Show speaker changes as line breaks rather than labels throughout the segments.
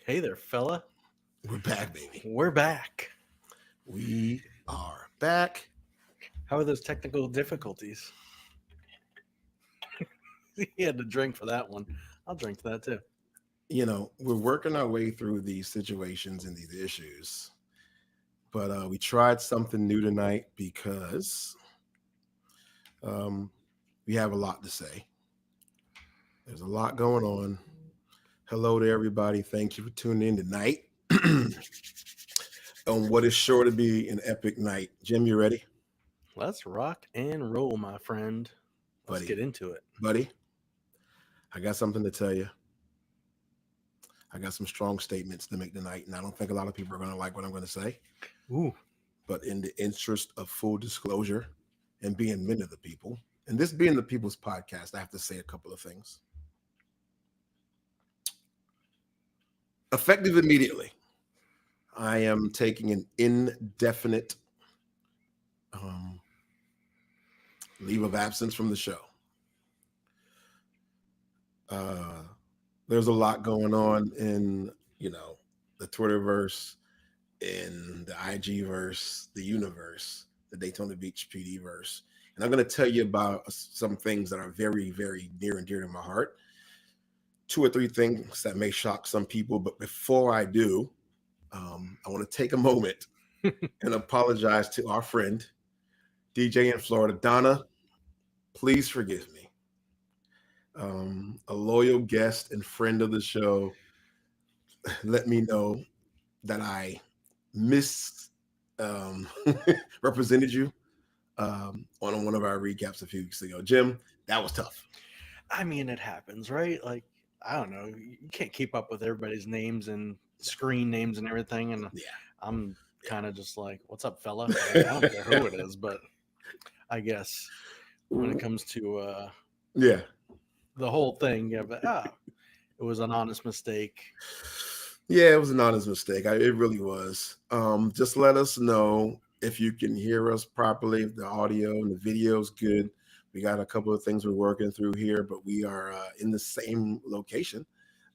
Hey there, fella.
We're back, baby.
We're back.
We are back.
How are those technical difficulties? He had to drink for that one. I'll drink to that too.
We're working our way through these situations and these issues, but we tried something new tonight because um, we have a lot to say. There's a lot going on. Hello to everybody. Thank you for tuning in tonight on what is sure to be an epic night. Jim, you ready?
Let's rock and roll, my friend. Let's
Buddy,
get into it.
buddy, I got something to tell you. I got some strong statements to make tonight, and I don't think a lot of people are going to like what I'm going to say.
Ooh.
But in the interest of full disclosure and being men of the people, and this being the people's podcast, I have to say a couple of things. Effective immediately, I am taking an indefinite leave of absence from the show. There's a lot going on in, the Twitterverse, in the IG verse, the universe, the Daytona Beach PD verse. And I'm going to tell you about some things that are very, very near and dear to my heart. 2 or 3 things that may shock some people. But before I do, I want to take a moment and apologize to our friend, DJ in Florida. Donna, please forgive me. A loyal guest and friend of the show let me know that I represented you on one of our recaps a few weeks ago. Jim, that was tough.
I mean, it happens, right? Like, I don't know. You can't keep up with everybody's names and screen names and everything. And
Yeah.
I'm kind of just like, what's up, fella? Like, I don't care who it is, but I guess when it comes to
the
whole thing, yeah, but it was an honest mistake.
Yeah, it was an honest mistake. It really was. Just let us know if you can hear us properly, if the audio and the video is good. We got a couple of things we're working through here, but we are in the same location.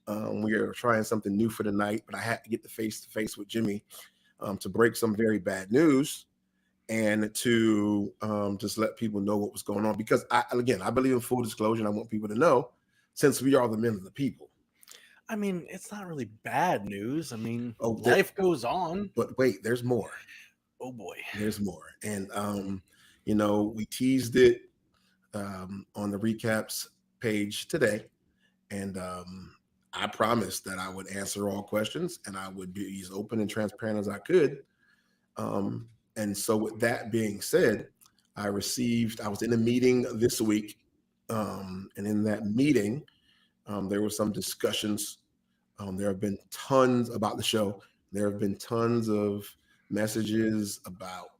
We are trying something new for the night, but I had to get the face-to-face with Jimmy to break some very bad news and to just let people know what was going on. Because, I believe in full disclosure, and I want people to know, since we are the men of the people.
I mean, it's not really bad news. I mean, life goes on.
But wait, there's more.
Oh, boy.
There's more. And, we teased it on the recaps page today. And I promised that I would answer all questions and I would be as open and transparent as I could. And so with that being said, I was in a meeting this week. And in that meeting, there were some discussions. There have been tons about the show. There have been tons of messages about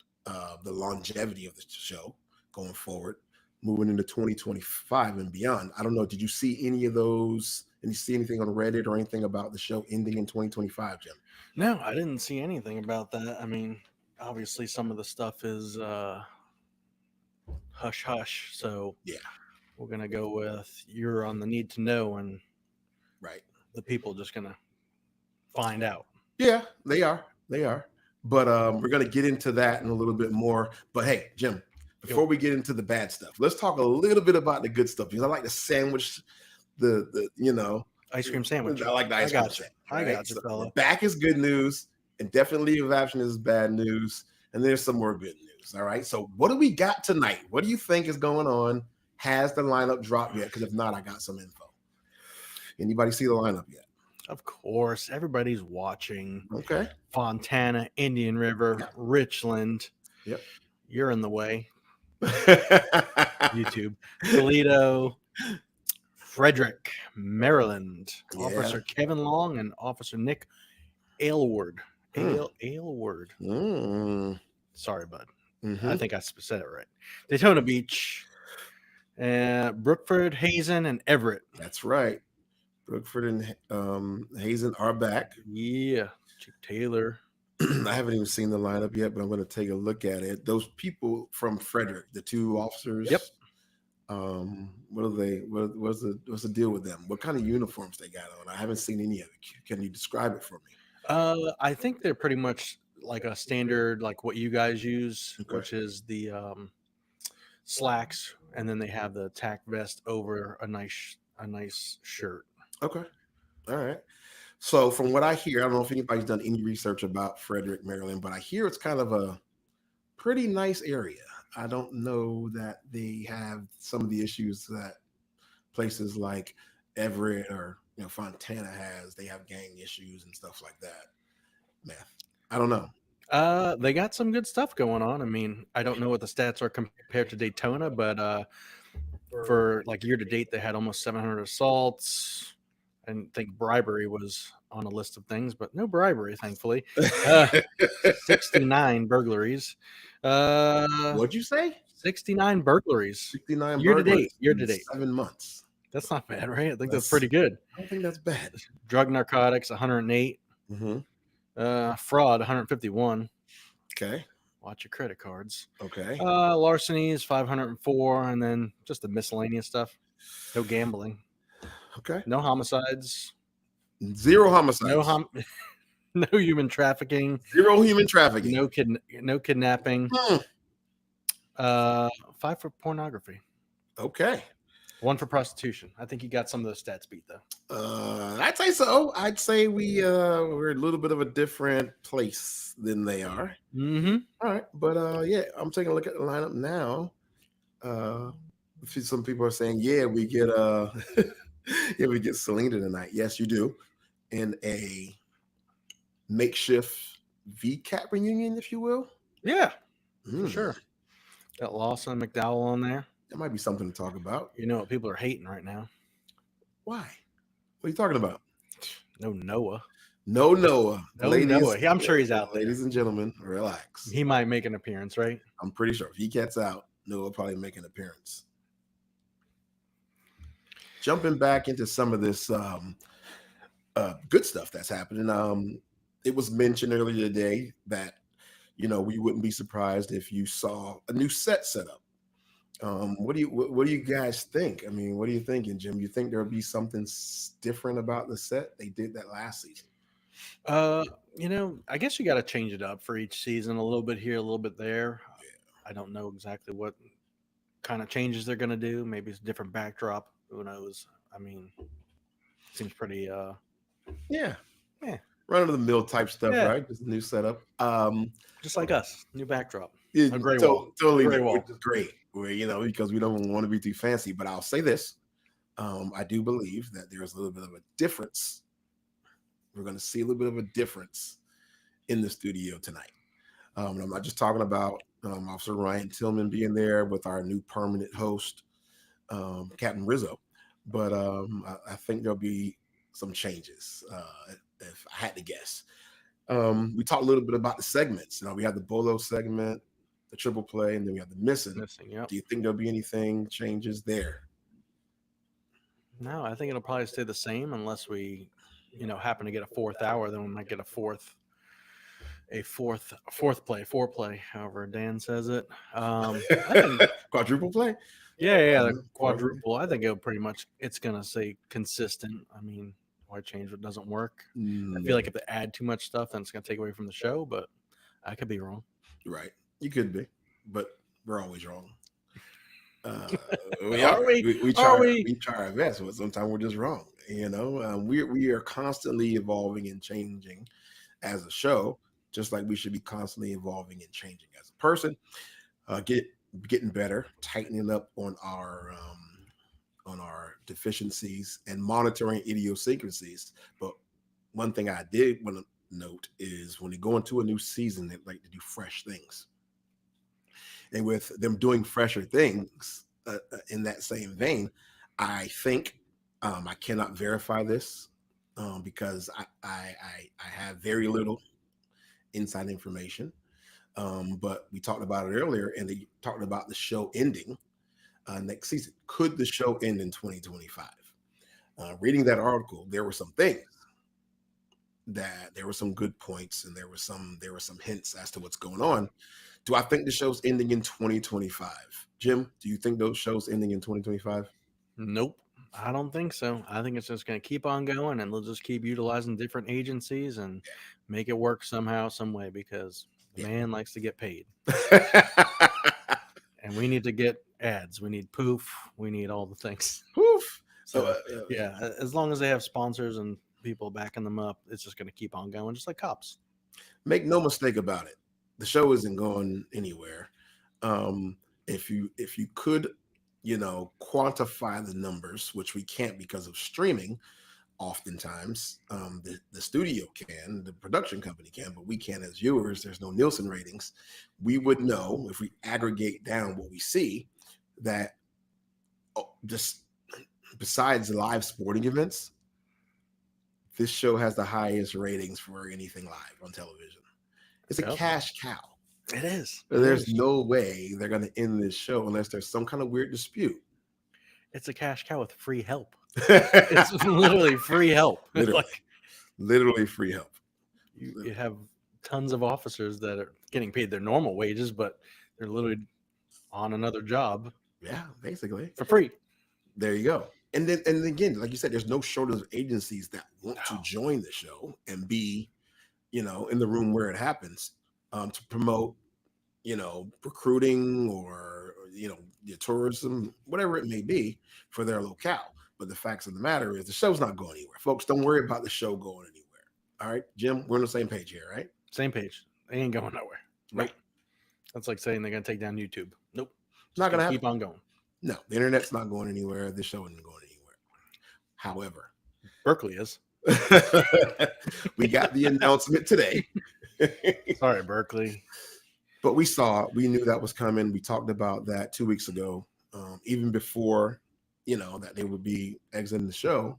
the longevity of the show going forward, moving into 2025 and beyond. I don't know. Did you see any of those? And you see anything on Reddit or anything about the show ending in 2025, Jim?
No, I didn't see anything about that. I mean, obviously some of the stuff is hush hush. So
yeah,
we're going to go with you're on the need to know, and
right,
the people just going to find out.
Yeah, they are. But we're going to get into that in a little bit more. But hey, Jim, before we get into the bad stuff, let's talk a little bit about the good stuff, because I like to sandwich the
ice cream sandwich.
I like the ice cream sandwich.
Right? I got you, fella.
Back is good news, and definitely leave of absence is bad news, and there's some more good news. All right, so what do we got tonight? What do you think is going on? Has the lineup dropped yet? Because if not, I got some info. Anybody see the lineup yet?
Of course, everybody's watching.
Okay.
Fontana, Indian River, Richland.
Yep.
You're in the way. YouTube. Toledo, Frederick, Maryland. Yeah. Officer Kevin Long and Officer Nick Aylward. Aylward. Sorry, bud. Mm-hmm. I think I said it right. Daytona Beach, Brookford, Hazen, and Everett.
That's right. Brookford and Hazen are back.
Yeah. Chick Taylor.
I haven't even seen the lineup yet, but I'm going to take a look at it. Those people from Frederick, the 2 officers.
Yep.
What are they? What's the deal with them? What kind of uniforms they got on? I haven't seen any of it. Can you describe it for me?
I think they're pretty much like a standard, like what you guys use,
Okay.
which is the slacks, and then they have the tack vest over a nice shirt.
Okay. All right. So from what I hear, I don't know if anybody's done any research about Frederick, Maryland, but I hear it's kind of a pretty nice area. I don't know that they have some of the issues that places like Everett or Fontana has. They have gang issues and stuff like that. Man, I don't know.
They got some good stuff going on. I mean, I don't know what the stats are compared to Daytona, but for like year to date, they had almost 700 assaults. And I think bribery was on a list of things, but no bribery, thankfully. 69 burglaries.
What'd you say?
69 burglaries.
69
year to
burglaries
date. Year
in
to date.
7 months.
That's not bad, right? I think that's pretty good.
I don't think that's bad.
Drug narcotics, 108. Fraud, 151.
Okay.
Watch your credit cards.
Okay.
Larcenies, 504, and then just the miscellaneous stuff. No gambling.
Okay.
No homicides.
0 homicides.
No human trafficking.
0 human trafficking.
No kidnapping. 5 for pornography.
Okay.
1 for prostitution. I think you got some of those stats beat though.
I'd say so. I'd say we're a little bit of a different place than they are.
Mm-hmm.
All right, but yeah, I'm taking a look at the lineup now. Some people are saying, yeah, we get we get Selena tonight. Yes, you do, in a makeshift VCAP reunion, if you will.
Yeah, for sure. Got Lawson and McDowell on there.
That might be something to talk about.
You know what people are hating right now?
Why? What are you talking about?
No Noah.
No Noah.
No Noah. I'm sure he's out there.
Ladies and gentlemen, relax.
He might make an appearance, right?
I'm pretty sure if he gets out, Noah will probably make an appearance. Jumping back into some of this good stuff that's happening. It was mentioned earlier today that we wouldn't be surprised if you saw a new set up. What do you guys think? I mean, what are you thinking, Jim? You think there'll be something different about the set? They did that last season.
I guess you got to change it up for each season, a little bit here, a little bit there. Yeah. I don't know exactly what kind of changes they're going to do. Maybe it's a different backdrop. Who knows? I mean, seems pretty
run of the mill type stuff, right? Just a new setup.
Just like us, new backdrop.
A gray wall. Totally new, which is great. Because we don't want to be too fancy. But I'll say this. I do believe that there's a little bit of a difference. We're going to see a little bit of a difference in the studio tonight. I'm not just talking about Officer Ryan Tillman being there with our new permanent host, Captain Rizzo. But I think there'll be some changes, if I had to guess. We talked a little bit about the segments. We have the Bolo segment, the triple play, and then we have the missing.
Yep.
Do you think there'll be anything changes there?
No, I think it'll probably stay the same unless we, happen to get a 4th hour. Then we might get a fourth foreplay, however Dan says it.
Quadruple play.
Yeah, the quadruple. I think it's gonna say consistent. I mean, why change what doesn't work? I feel like if they add too much stuff, then it's gonna take away from the show. But I could be wrong.
Right, you could be, but we're always wrong. We try our best, but sometimes we're just wrong. We are constantly evolving and changing as a show, just like we should be constantly evolving and changing as a person. Getting better, tightening up on our deficiencies and monitoring idiosyncrasies. But one thing I did want to note is when they go into a new season, they like to do fresh things. And with them doing fresher things in that same vein, I think I cannot verify this because I have very little inside information. But we talked about it earlier, and they talked about the show ending next season. Could the show end in 2025? Reading that article, there were some things that there were some good points, and there were some hints as to what's going on. Do I think the show's ending in 2025? Jim, do you think those shows ending in 2025?
Nope. I don't think so. I think it's just going to keep on going, and they'll just keep utilizing different agencies and make it work somehow, some way, because the man likes to get paid. And we need to get ads. We need poof. We need all the things.
Poof.
So, yeah, as long as they have sponsors and people backing them up, it's just going to keep on going, just like Cops.
Make no mistake about it. The show isn't going anywhere. If you could, quantify the numbers, which we can't because of streaming, oftentimes the studio can, the production company can, but we can't as viewers. There's no Nielsen ratings. We would know if we aggregate down what we see that just besides live sporting events, this show has the highest ratings for anything live on television. It's a cash cow.
It is.
There's no way they're going to end this show unless there's some kind of weird dispute.
It's a cash cow with free help. It's literally free help.
Literally free help.
You have tons of officers that are getting paid their normal wages, but they're literally on another job.
Yeah, basically.
For free.
There you go. And again, like you said, there's no shortage of agencies that want to join the show and be, in the room where it happens, to promote, recruiting or your tourism, whatever it may be for their locale. But the facts of the matter is the show's not going anywhere. Folks, don't worry about the show going anywhere. All right, Jim, we're on the same page here, right?
Same page. They ain't going nowhere. Right. Nope. That's like saying they're going to take down YouTube. Nope.
It's not going to happen.
Keep on going.
No, the internet's not going anywhere. The show isn't going anywhere. However,
Berkeley is.
We got the announcement today.
Sorry, Berkeley.
But we knew that was coming. We talked about that 2 weeks ago, even before, that they would be exiting the show.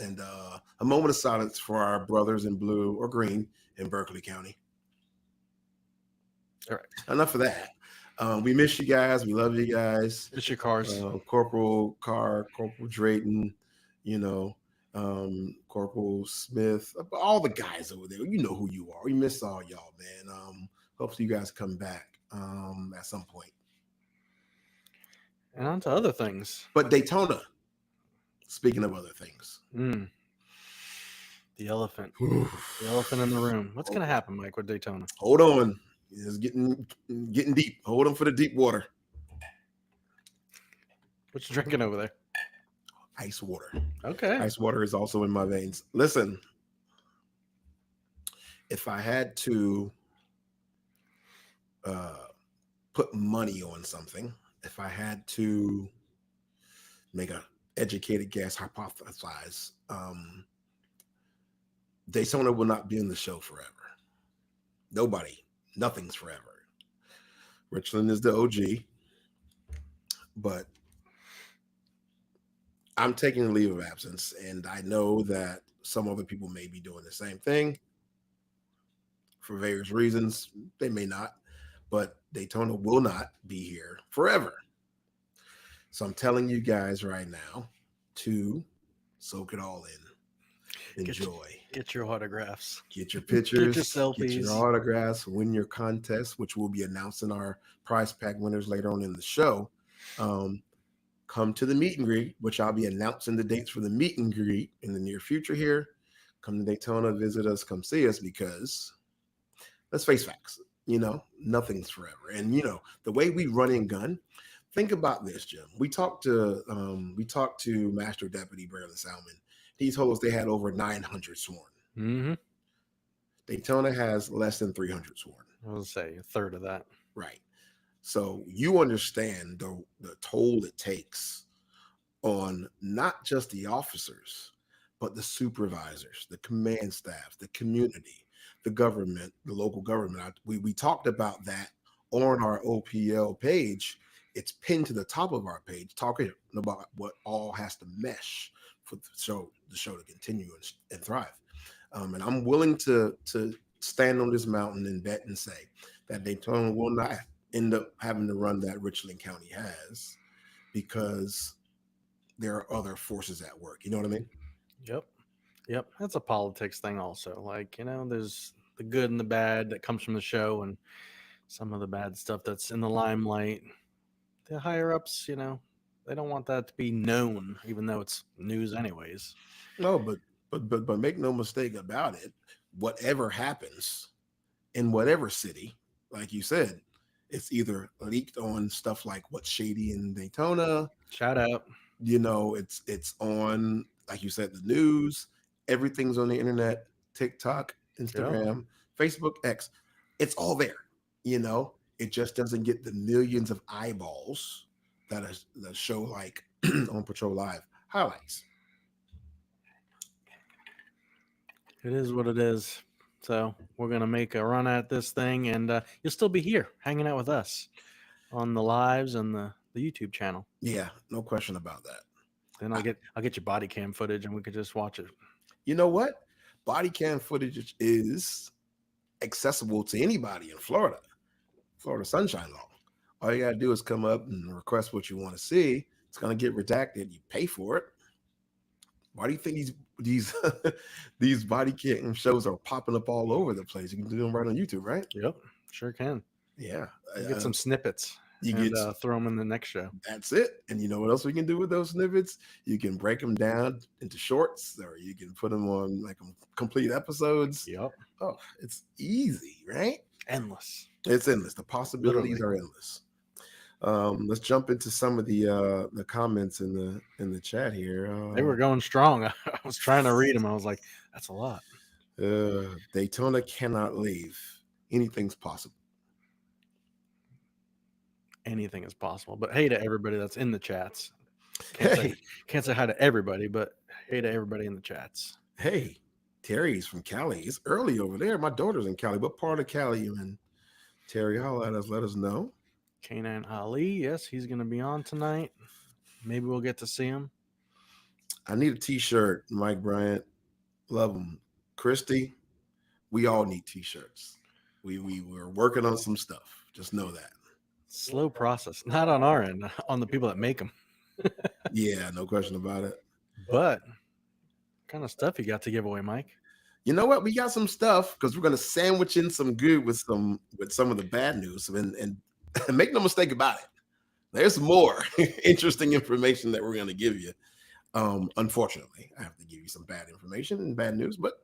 And a moment of silence for our brothers in blue or green in Berkeley County.
All right.
Enough of that. We miss you guys. We love you guys.
Miss your cars.
Corporal Carr, Corporal Drayton, Corporal Smith, all the guys over there. You know who you are. We miss all y'all, man. Hopefully you guys come back at some point.
And on to other things.
But Daytona, speaking of other things.
The elephant. The elephant in the room. What's going to happen, Mike, with Daytona?
Hold on. It's getting deep. Hold on for the deep water.
What you drinking over there?
Ice water.
Okay.
Ice water is also in my veins. Listen, if I had to put money on something, if I had to make an educated guess, hypothesize, Daytona will not be in the show forever. Nothing's forever. Richland is the OG, but I'm taking a leave of absence, and I know that some other people may be doing the same thing for various reasons. They may not, but Daytona will not be here forever. So I'm telling you guys right now to soak it all in. Enjoy.
Get your autographs.
Get your pictures.
Get your selfies.
Get your autographs. Win your contest, which we'll be announcing our prize pack winners later on in the show. Come to the meet and greet, which I'll be announcing the dates for the meet and greet in the near future here. Come to Daytona, visit us, come see us, because let's face facts, nothing's forever. And, the way we run and gun, think about this, Jim. We talked to Master Deputy Braylon Salmon. He told us they had over 900 sworn.
Mm-hmm.
Daytona has less than 300 sworn.
I was say a third of that.
Right. So you understand the toll it takes on not just the officers, but the supervisors, the command staff, the community, the government, the local government. We talked about that on our OPL page. It's pinned to the top of our page, talking about what all has to mesh for the show to continue and thrive. And I'm willing to stand on this mountain and bet and say that Daytona will not end up having to run that Richland County has, because there are other forces at work. You know what I mean?
Yep. That's a politics thing also. Like, there's the good and the bad that comes from the show, and some of the bad stuff that's in the limelight. the higher ups, they don't want that to be known, even though it's news anyways.
No, but make no mistake about it. Whatever happens in whatever city, like you said, it's either leaked on stuff like What's Shady in Daytona.
Shout out.
It's on, like you said, the news. Everything's on the internet. TikTok, Instagram, Facebook, X. It's all there. It just doesn't get the millions of eyeballs that a show like on Patrol Live highlights.
It is what it is. So we're going to make a run at this thing, and you'll still be here hanging out with us on the lives and the YouTube channel.
Yeah, no question about that.
Then I'll get your body cam footage, and we could just watch it.
You know what? Body cam footage is accessible to anybody in Florida Sunshine Law. All you got to do is come up and request what you want to see. It's going to get redacted. You pay for it. Why do you think these these body cam shows are popping up all over the place? You can do them right on YouTube, right?
Yep, sure can.
Yeah,
you get some snippets. You
get
throw them in the next show.
That's it. And you know what else we can do with those snippets? You can break them down into shorts, or you can put them on like complete episodes.
Yep.
Oh, it's easy, right?
Endless.
It's endless. The possibilities are endless. Let's jump into some of the comments in the chat here.
They were going strong. I was trying to read them. I was like, that's a lot.
Daytona cannot leave. Anything's possible.
Anything is possible. But hey to everybody that's in the chats. Can't say hi to everybody, but hey to everybody in the chats.
Hey, Terry's from Cali. It's early over there. My daughter's in Cali. What part of Cali you in? Terry, holla at us. Let us know.
K9 Ali, yes, he's going to be on tonight. Maybe we'll get to see him.
I need a T-shirt, Mike Bryant. Love him. Christy, we all need T-shirts. We're working on some stuff. Just know that.
Slow process. Not on our end, on the people that make them.
Yeah, no question about it.
But what kind of stuff you got to give away, Mike?
You know what? We got some stuff because we're going to sandwich in some good with some of the bad news. And make no mistake about it, there's more interesting information that we're going to give you. Unfortunately, I have to give you some bad information and bad news, but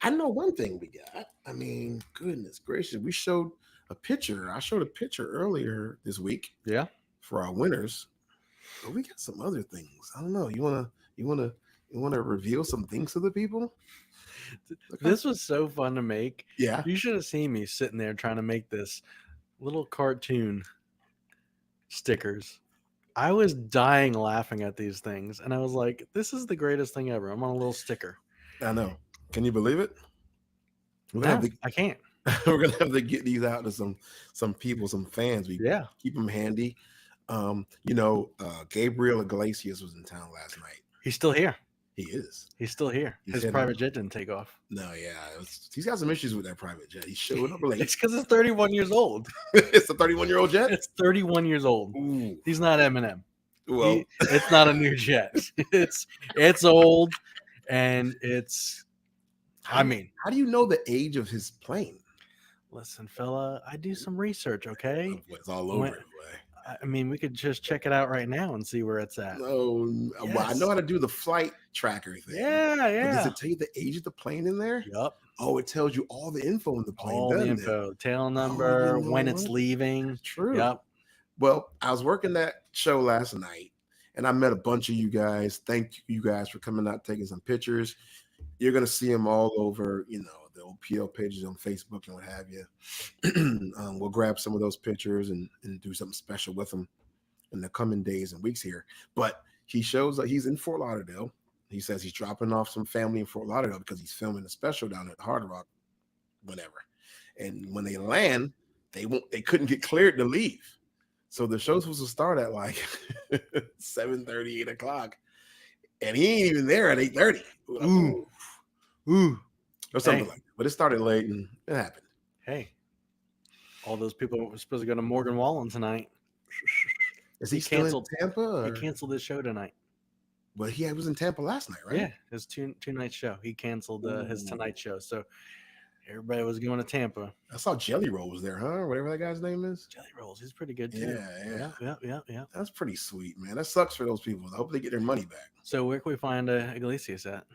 I know one thing we got. I mean, goodness gracious, I showed a picture earlier this week.
Yeah,
for our winners. But we got some other things. I don't know. You wanna reveal some things to the people?
This was so fun to make.
Yeah,
you should have seen me sitting there trying to make this little cartoon stickers. I was dying laughing at these things, and I was like, this is the greatest thing ever. I'm on a little sticker.
I know. Can you believe it?
I can't.
We're gonna have to get these out to some people, some fans. We keep them handy. Gabriel Iglesias was in town last night.
He's still here.
He is.
He's still here. His private jet didn't take off.
No, yeah. He's got some issues with that private jet. He showed up late.
It's because it's 31 years old.
It's a 31-year-old jet?
It's 31 years old.
Ooh.
He's not Eminem.
Well,
it's not a new jet. It's old, and it's...
How do you know the age of his plane?
Listen, fella, I do some research, okay?
It's all over it.
I mean, we could just check it out right now and see where it's at.
Oh, yes. Well, I know how to do the flight tracker thing.
Yeah.
But does it tell you the age of the plane in there?
Yep.
Oh, it tells you all the info in the plane.
All the info, tail number, when it's leaving.
True.
Yep.
Well, I was working that show last night, and I met a bunch of you guys. Thank you guys for coming out, taking some pictures. You're going to see them all over, the OPL pages on Facebook and what have you. We'll grab some of those pictures and do something special with them in the coming days and weeks here. But he shows that he's in Fort Lauderdale. He says he's dropping off some family in Fort Lauderdale because he's filming a special down at Hard Rock, whenever. And when they land, they couldn't get cleared to leave. So the show's supposed to start at like 7:30, 8 o'clock. And he ain't even there at 8:30. Ooh. Or something like that. But it started late and it happened.
Hey, all those people were supposed to go to Morgan Wallen tonight.
Is he canceled Tampa? Or?
He canceled his show tonight.
But he was in Tampa last night, right?
Yeah, his two night show. He canceled his Tonight show. So Everybody was going to Tampa.
I saw Jelly Roll was there, huh? Whatever that guy's name is.
Jelly Rolls, he's pretty good too. Yeah.
That's pretty sweet, man. That sucks for those people. I hope they get their money back.
So where can we find Iglesias at?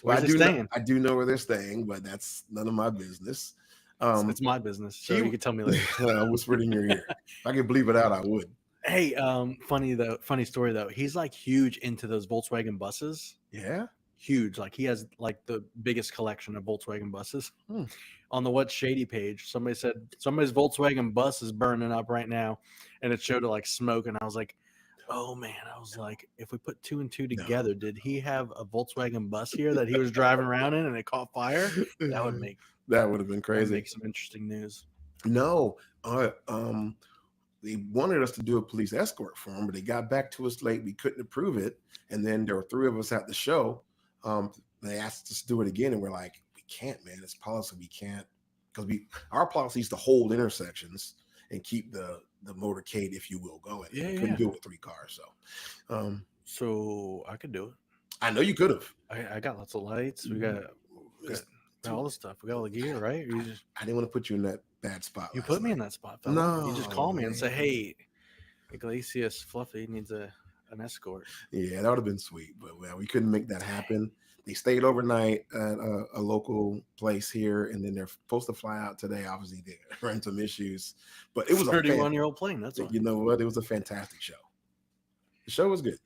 Well,
Where's he staying?
I do know where they're staying, but that's none of my business.
It's my business, so you can tell me later.
I whispered in your ear. If I could bleep it out, I would.
Hey, funny story though. He's like huge into those Volkswagen buses.
Yeah,
huge. Like he has like the biggest collection of Volkswagen buses. On the What's Shady page, somebody said somebody's Volkswagen bus is burning up right now, and it showed it like smoke. And I was like, oh man, I was like, if we put 2 and 2 together, did he have a Volkswagen bus here that he was driving around in and it caught fire? That would have been
crazy.
Make some interesting news.
No, they wanted us to do a police escort for him, but they got back to us late. We couldn't approve it, and then there were 3 of us at the show. They asked us to do it again, and we're like, we can't, man. It's policy. We can't, because our policy is to hold intersections and keep the motorcade, if you will, going.
Yeah,
we couldn't do it with 3 cars,
so I could do it.
I know you could have.
I got lots of lights. We got all the stuff. We got all the gear, right?
I didn't want to put you in that bad spot.
You put me in that spot, fella. No, you just call me and say, "Hey, Iglesias Fluffy needs an escort."
Yeah, that would have been sweet, but we couldn't make that happen. They stayed overnight at a local place here, and then they're supposed to fly out today. Obviously, they ran some issues, but it was a
31-year-old plane. That's
you know what? It was a fantastic show. The show was good.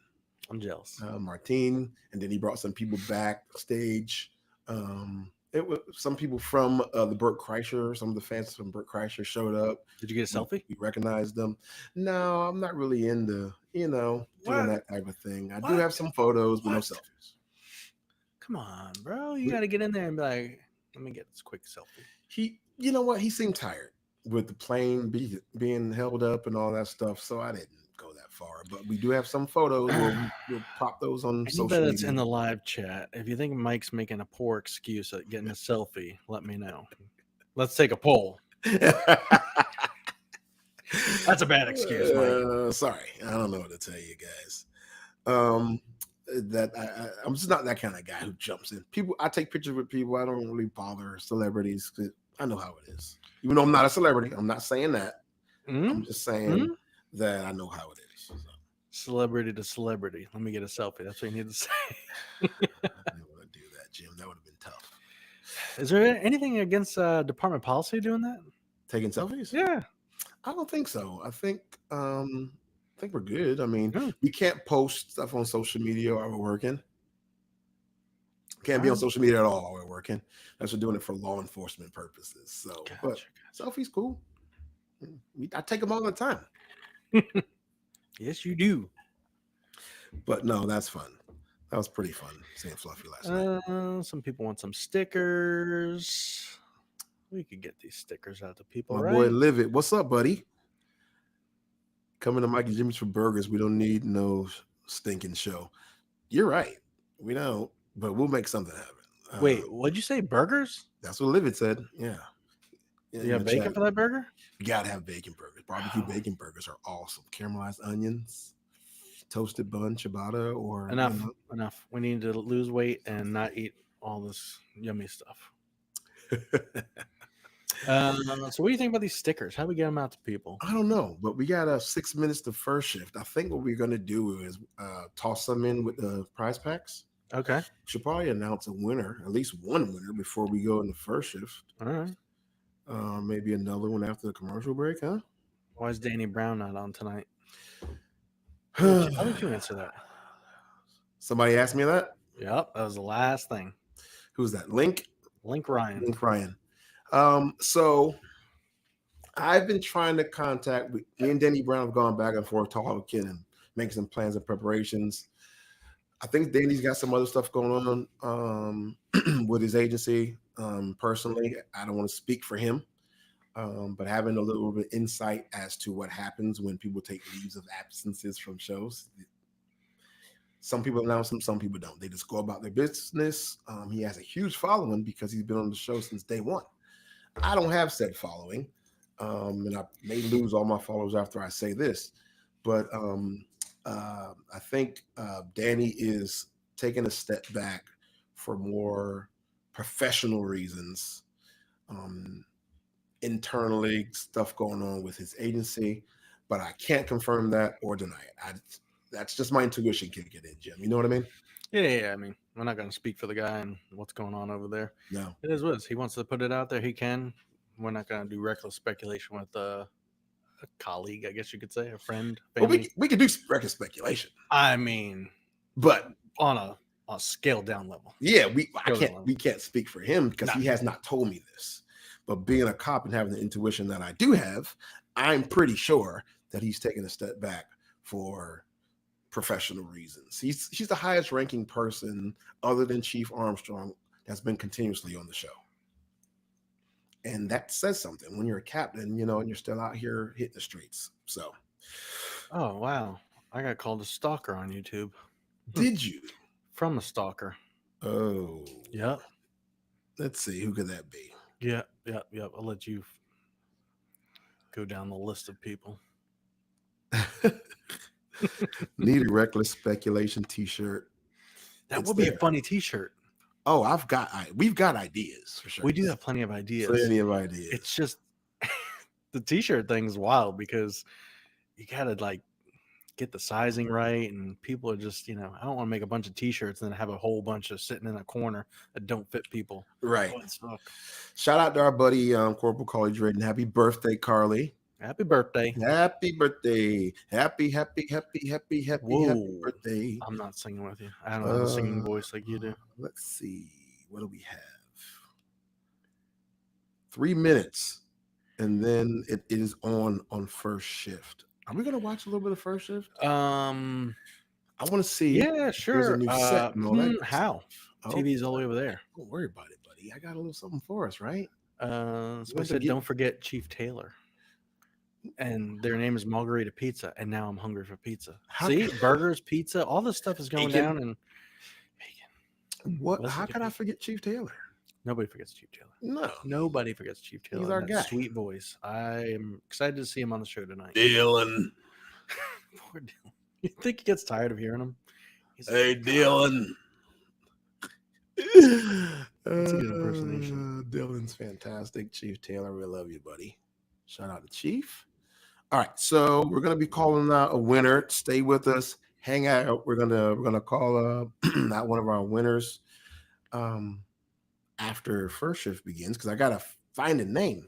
I'm jealous.
Martine, and then he brought some people backstage. It was some people from the Burt Kreischer. Some of the fans from Burt Kreischer showed up.
Did you get a selfie?
We recognized them. No, I'm not really into doing that type of thing. I do have some photos, but no selfies.
Come on, bro. You got to get in there and be like, let me get this quick selfie.
You know what? He seemed tired with the plane being held up and all that stuff. So I didn't go that far. But we do have some photos. We'll pop those on social media.
That's in the live chat. If you think Mike's making a poor excuse at getting a selfie, let me know. Let's take a poll. That's a bad excuse, Mike.
Sorry. I don't know what to tell you guys. I'm just not that kind of guy who jumps in. I take pictures with people. I don't really bother celebrities because I know how it is. Even though I'm not a celebrity, I'm not saying that. I'm just saying that I know how it is. So.
Celebrity to celebrity. Let me get a selfie. That's what you need to say.
I didn't want to do that, Jim. That would have been tough.
Is there anything against department policy doing that?
Taking selfies?
Yeah.
I don't think so. I think we're good. I mean, we can't post stuff on social media while we're working. Can't be on social media at all while we're working. Unless we're doing it for law enforcement purposes. So, but selfies cool. I take them all the time.
Yes, you do.
But no, that's fun. That was pretty fun seeing Fluffy last night.
Some people want some stickers. We could get these stickers out to people.
My boy Live It. What's up, buddy? Coming to Mike and Jimmy's for burgers. We don't need no stinking show. You're right. We don't, but we'll make something happen.
Wait, what'd you say? Burgers?
That's what Live It said. Yeah.
You have bacon for that burger?
You gotta have bacon burgers. Barbecue bacon burgers are awesome. Caramelized onions, toasted bun, ciabatta, or
enough. We need to lose weight and not eat all this yummy stuff. So what do you think about these stickers? How do we get them out to people?
I don't know, but we got 6 minutes to first shift. I think what we're gonna do is toss them in with the prize packs.
Okay.
Should probably announce a winner, at least one winner, before we go in the first shift.
All right.
Maybe another one after the commercial break, huh?
Why is Danny Brown not on tonight? How did you answer that?
Somebody asked me that?
Yep, that was the last thing.
Who's that? Link
Ryan.
Link Ryan. So I've been trying to contact. Me and Danny Brown have gone back and forth talking and making some plans and preparations. I think Danny's got some other stuff going on with his agency. Personally, I don't want to speak for him, but having a little bit of insight as to what happens when people take leaves of absences from shows. Some people announce them, some people don't. They just go about their business. He has a huge following because he's been on the show since day one. I don't have said following, and I may lose all my followers after I say this, but I think Danny is taking a step back for more professional reasons, internally stuff going on with his agency, but I can't confirm that or deny it. That's just my intuition kicking in, Jim. You know what I mean?
Yeah. I mean, we're not going to speak for the guy and what's going on over there.
No.
It is what it is. He wants to put it out there. He can. We're not going to do reckless speculation with a colleague, I guess you could say, a friend,
Well,
family.
we could do record speculation.
I mean,
but
on a scaled down level.
Yeah, we can't speak for him because he has not told me this. But being a cop and having the intuition that I do have, I'm pretty sure that he's taking a step back for professional reasons. He's the highest ranking person other than Chief Armstrong that's been continuously on the show. And that says something when you're a captain, you know, and you're still out here hitting the streets. So,
oh wow, I got called a stalker on YouTube.
Did you?
From a stalker.
Oh,
yep.
Let's see, who could that be?
Yep. I'll let you go down the list of people.
Need a reckless speculation T-shirt.
That would be a funny T-shirt.
Oh, we've got ideas for sure.
We do have plenty of ideas. It's just the T-shirt thing's wild because you gotta like get the sizing right, and people are just, you know, I don't want to make a bunch of T-shirts and then have a whole bunch of sitting in a corner that don't fit people.
Right. Oh, shout out to our buddy Corporal Carly Drayton. Happy birthday, Carly.
Happy birthday.
Happy birthday. Happy birthday.
I'm not singing with you. I don't have a singing voice like you do.
Let's see. What do we have? 3 minutes. And then it is on first shift. Are we going to watch a little bit of first shift? I want to see.
Yeah, sure.
There's a new set and all that.
How? Oh, TV's all the way over there.
Don't worry about it, buddy. I got a little something for us, right?
So I said, don't forget Chief Taylor. And their name is Margarita Pizza, and now I'm hungry for pizza. See, burgers, pizza, all this stuff is going down, and
bacon. What? How could I forget Chief Taylor?
Nobody forgets Chief Taylor.
No,
nobody forgets Chief Taylor.
He's our guy.
Sweet voice. I am excited to see him on the show tonight.
Dylan.
Poor Dylan. You think he gets tired of hearing him?
Hey, Dylan.
That's a good impersonation.
Dylan's fantastic. Chief Taylor, we love you, buddy. Shout out to Chief. All right, so we're gonna be calling out a winner. Stay with us. Hang out. We're gonna call out one of our winners after first shift begins because I gotta find a name.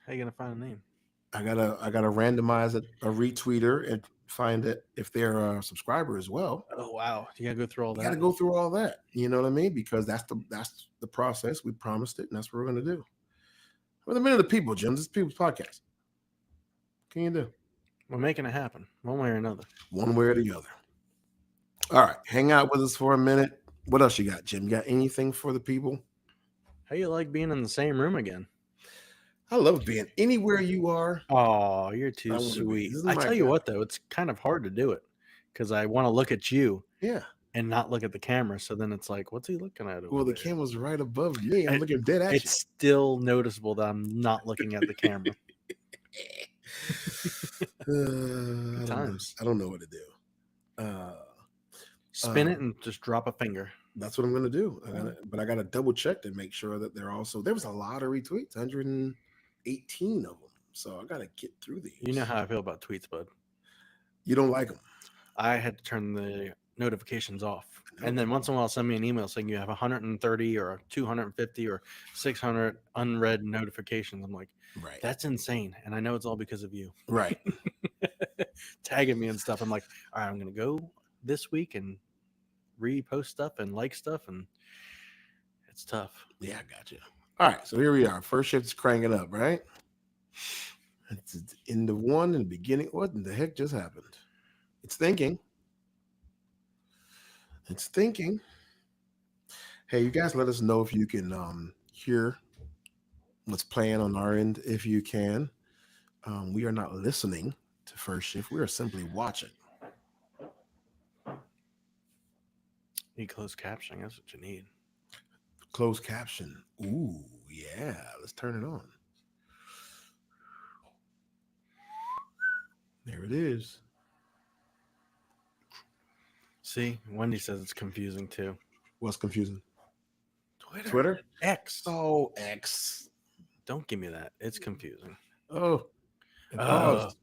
How you gonna find a name?
I gotta randomize a retweeter and find it if they're a subscriber as well.
Oh wow, you gotta go through all that.
You gotta go through all that. You know what I mean? Because that's the process. We promised it, and that's what we're gonna do. We're the minute of the people, Jim. This is People's Podcast. What can you do?
We're making it happen, one way or another.
One way or the other. All right, hang out with us for a minute. What else you got, Jim? You got anything for the people?
How you like being in the same room again?
I love being anywhere you are.
Oh, you're too sweet. I tell you what, though, it's kind of hard to do it because I want to look at you.
Yeah.
And not look at the camera. So then it's like, what's he looking at?
Well, the camera's right above me. I'm looking dead at you.
It's still noticeable that I'm not looking at the camera. Times.
I don't know what to do.
Spin it and just drop a finger.
That's what I'm going to do. But I got to double check to make sure that they're also. There was a lot of retweets, 118 of them. So I got to get through these.
You know how I feel about tweets, bud.
You don't like them.
I had to turn the notifications off. And then once in a while, send me an email saying you have 130 or 250 or 600 unread notifications. I'm like,
right,
that's insane. And I know it's all because of you.
Right.
Tagging me and stuff. I'm like, all right, I'm going to go this week and repost stuff and like stuff. And it's tough.
Yeah, I got you. All right. So here we are. First shift is cranking up, right? It's in the one in the beginning. What in the heck just happened? It's thinking. It's thinking. Hey, you guys, let us know if you can hear what's playing on our end. If you can, we are not listening to first shift. We are simply watching.
Need closed captioning. That's what you need.
Closed caption. Ooh, yeah. Let's turn it on. There it is.
See, Wendy says it's confusing too.
What's confusing? Twitter?
X.
Oh, X.
Don't give me that. It's confusing.
Oh, it paused.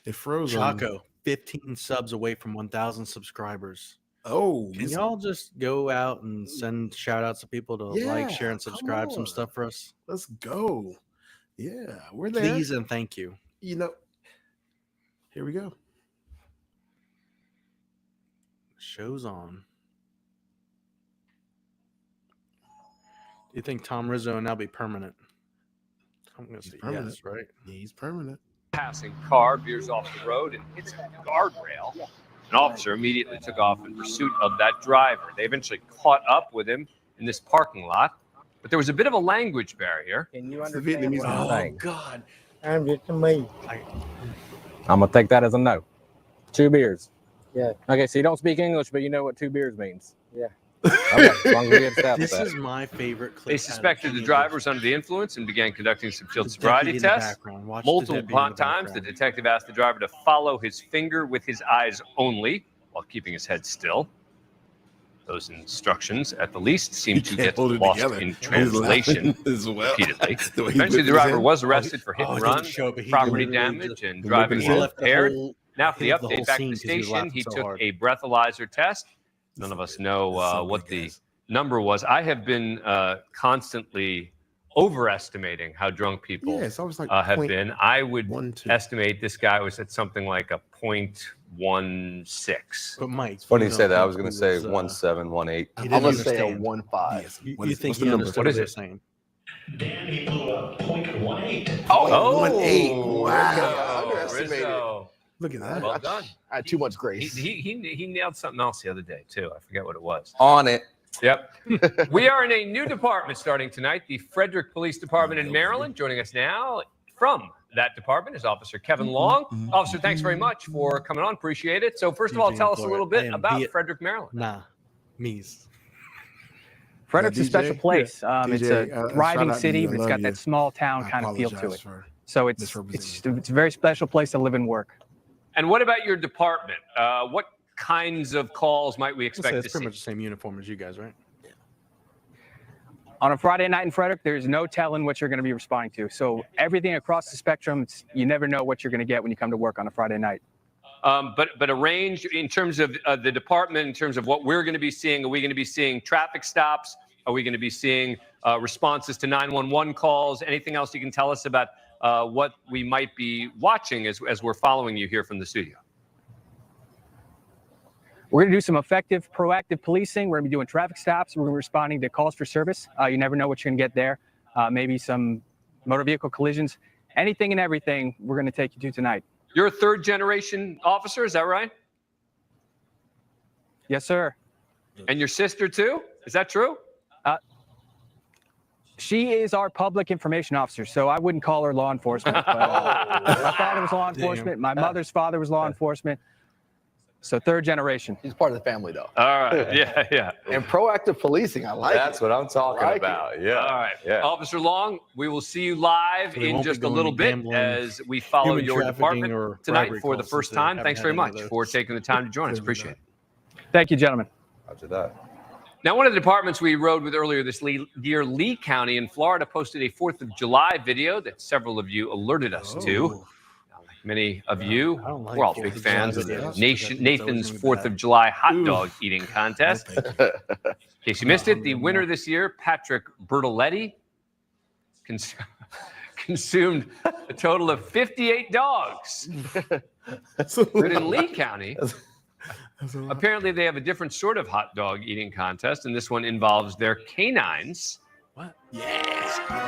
It froze on me.
Chaco, 15 subs away from 1,000 subscribers.
Oh,
Can y'all just go out and send shout outs to people to like,
Yeah,
share, and
come
subscribe some
on.
stuff for us?
let's go. Yeah, we're there.
Please and thank you.
You know, here we go.
Show's on. Do you think Tom Rizzo will now be permanent? I'm going to say
permanent.
yes, right?
Yeah, he's permanent.
Passing car veers off the road and hits a guardrail. An officer immediately took off in pursuit of that driver. They eventually caught up with him in this parking lot, but there was a bit of a language barrier.
Can you
It's the
understand
Vietnamese
what I'm
guy.
saying?
God.
I'm just a me.
I'm gonna take that as a no. 2 beers.
Yeah.
Okay, so you don't speak English, but you know what 2 beers means.
Yeah.
Okay, as long as we get established
This
that.
is my favorite clip.
They suspected the driver was under the influence and began conducting some field sobriety tests. Multiple times, the detective asked the driver to follow his finger with his eyes only while keeping his head still. Those instructions, at the least, seemed to get lost in translation
as well.
repeatedly.
The way he
Eventually,
whipped
the
his
driver
hand.
was arrested for hit and run, property damage, and driving while impaired. Now, for the update back to the station, he took a breathalyzer test. None of us know what the number was. I have been constantly overestimating how drunk people
Yeah, it's always like
have been. I would
0.12.
estimate this guy was at something like a 0.16.
But Mike,
Funny you say that. I was going to say 1.7, 1.8.
I'm
I'm gonna say a 1.5.
Yes.
You,
What
you
is-
think
what's the
he
number?
understood
What is
they're
it?
saying?
Dan, he blew a .18.
Oh, 1.8. Wow.
Yeah, underestimated.
Rizzo.
Look at that.
Well done.
I had too much grace.
He nailed something else the other day, too. I forget what it was.
On it.
Yep. We are in a new department starting tonight, the Frederick Police Department in Maryland. Joining us now from that department is Officer Kevin Long. Officer, thanks very much for coming on. Appreciate it. So first of all, tell us a little bit about Frederick, Maryland.
Nah, me's.
Frederick's a
DJ?
special place.
Yeah.
It's
DJ,
a thriving
shout out to
city,
you. I
but it's
love
got
you.
that small town
I
kind of feel to
apologize
it.
for
So it's a very special place to live and work.
And what about your department? What kinds of calls might we expect
It's
to
pretty
see?
much the same uniform as you guys, right?
On a Friday night in Frederick, there's no telling what you're going to be responding to. So everything across the spectrum, you never know what you're going to get when you come to work on a Friday night.
But a range in terms of the department, in terms of what we're going to be seeing. Are we going to be seeing traffic stops? Are we going to be seeing responses to 911 calls? Anything else you can tell us about what we might be watching as we're following you here from the studio?
We're going to do some effective, proactive policing. We're going to be doing traffic stops. We're going to be responding to calls for service. You never know what you're going to get there. Maybe some motor vehicle collisions. Anything and everything we're going to take you to tonight.
You're a third generation officer, is that right?
Yes, sir.
And your sister too? Is that true?
She is our public information officer, so I wouldn't call her law enforcement. But, my father was law enforcement. My mother's father was law enforcement. So third generation.
He's part of the family, though.
All right. Yeah.
And proactive policing, I like
That's
it.
what I'm talking
Like it.
about. Yeah.
All right.
Yeah.
Officer Long, we will see you live
So they
in
won't be
just a
going
little bit
gambling,
as we follow
human
your
trafficking
department
or
tonight
bribery
for the
calls,
first
since they
time.
haven't
Thanks
had
very
any of
much
those.
for taking the time to join us. Appreciate it.
Thank you, gentlemen.
After that.
Now, one of the departments we rode with earlier this year, Lee County in Florida, posted a 4th of July video that several of you alerted us to. Many of you,
I don't like
we're all
4th
big
of
fans
July
of
videos,
the
because that means
Nathan's
always
4th
bad.
of July hot dog eating contest.
Oh, thank you.
In case you missed it, the winner this year, Patrick Bertoletti, consumed a total of 58 dogs.
That's a
But in
lot.
Lee County,
That's a lot.
apparently they have a different sort of hot dog eating contest, and this one involves their canines.
What?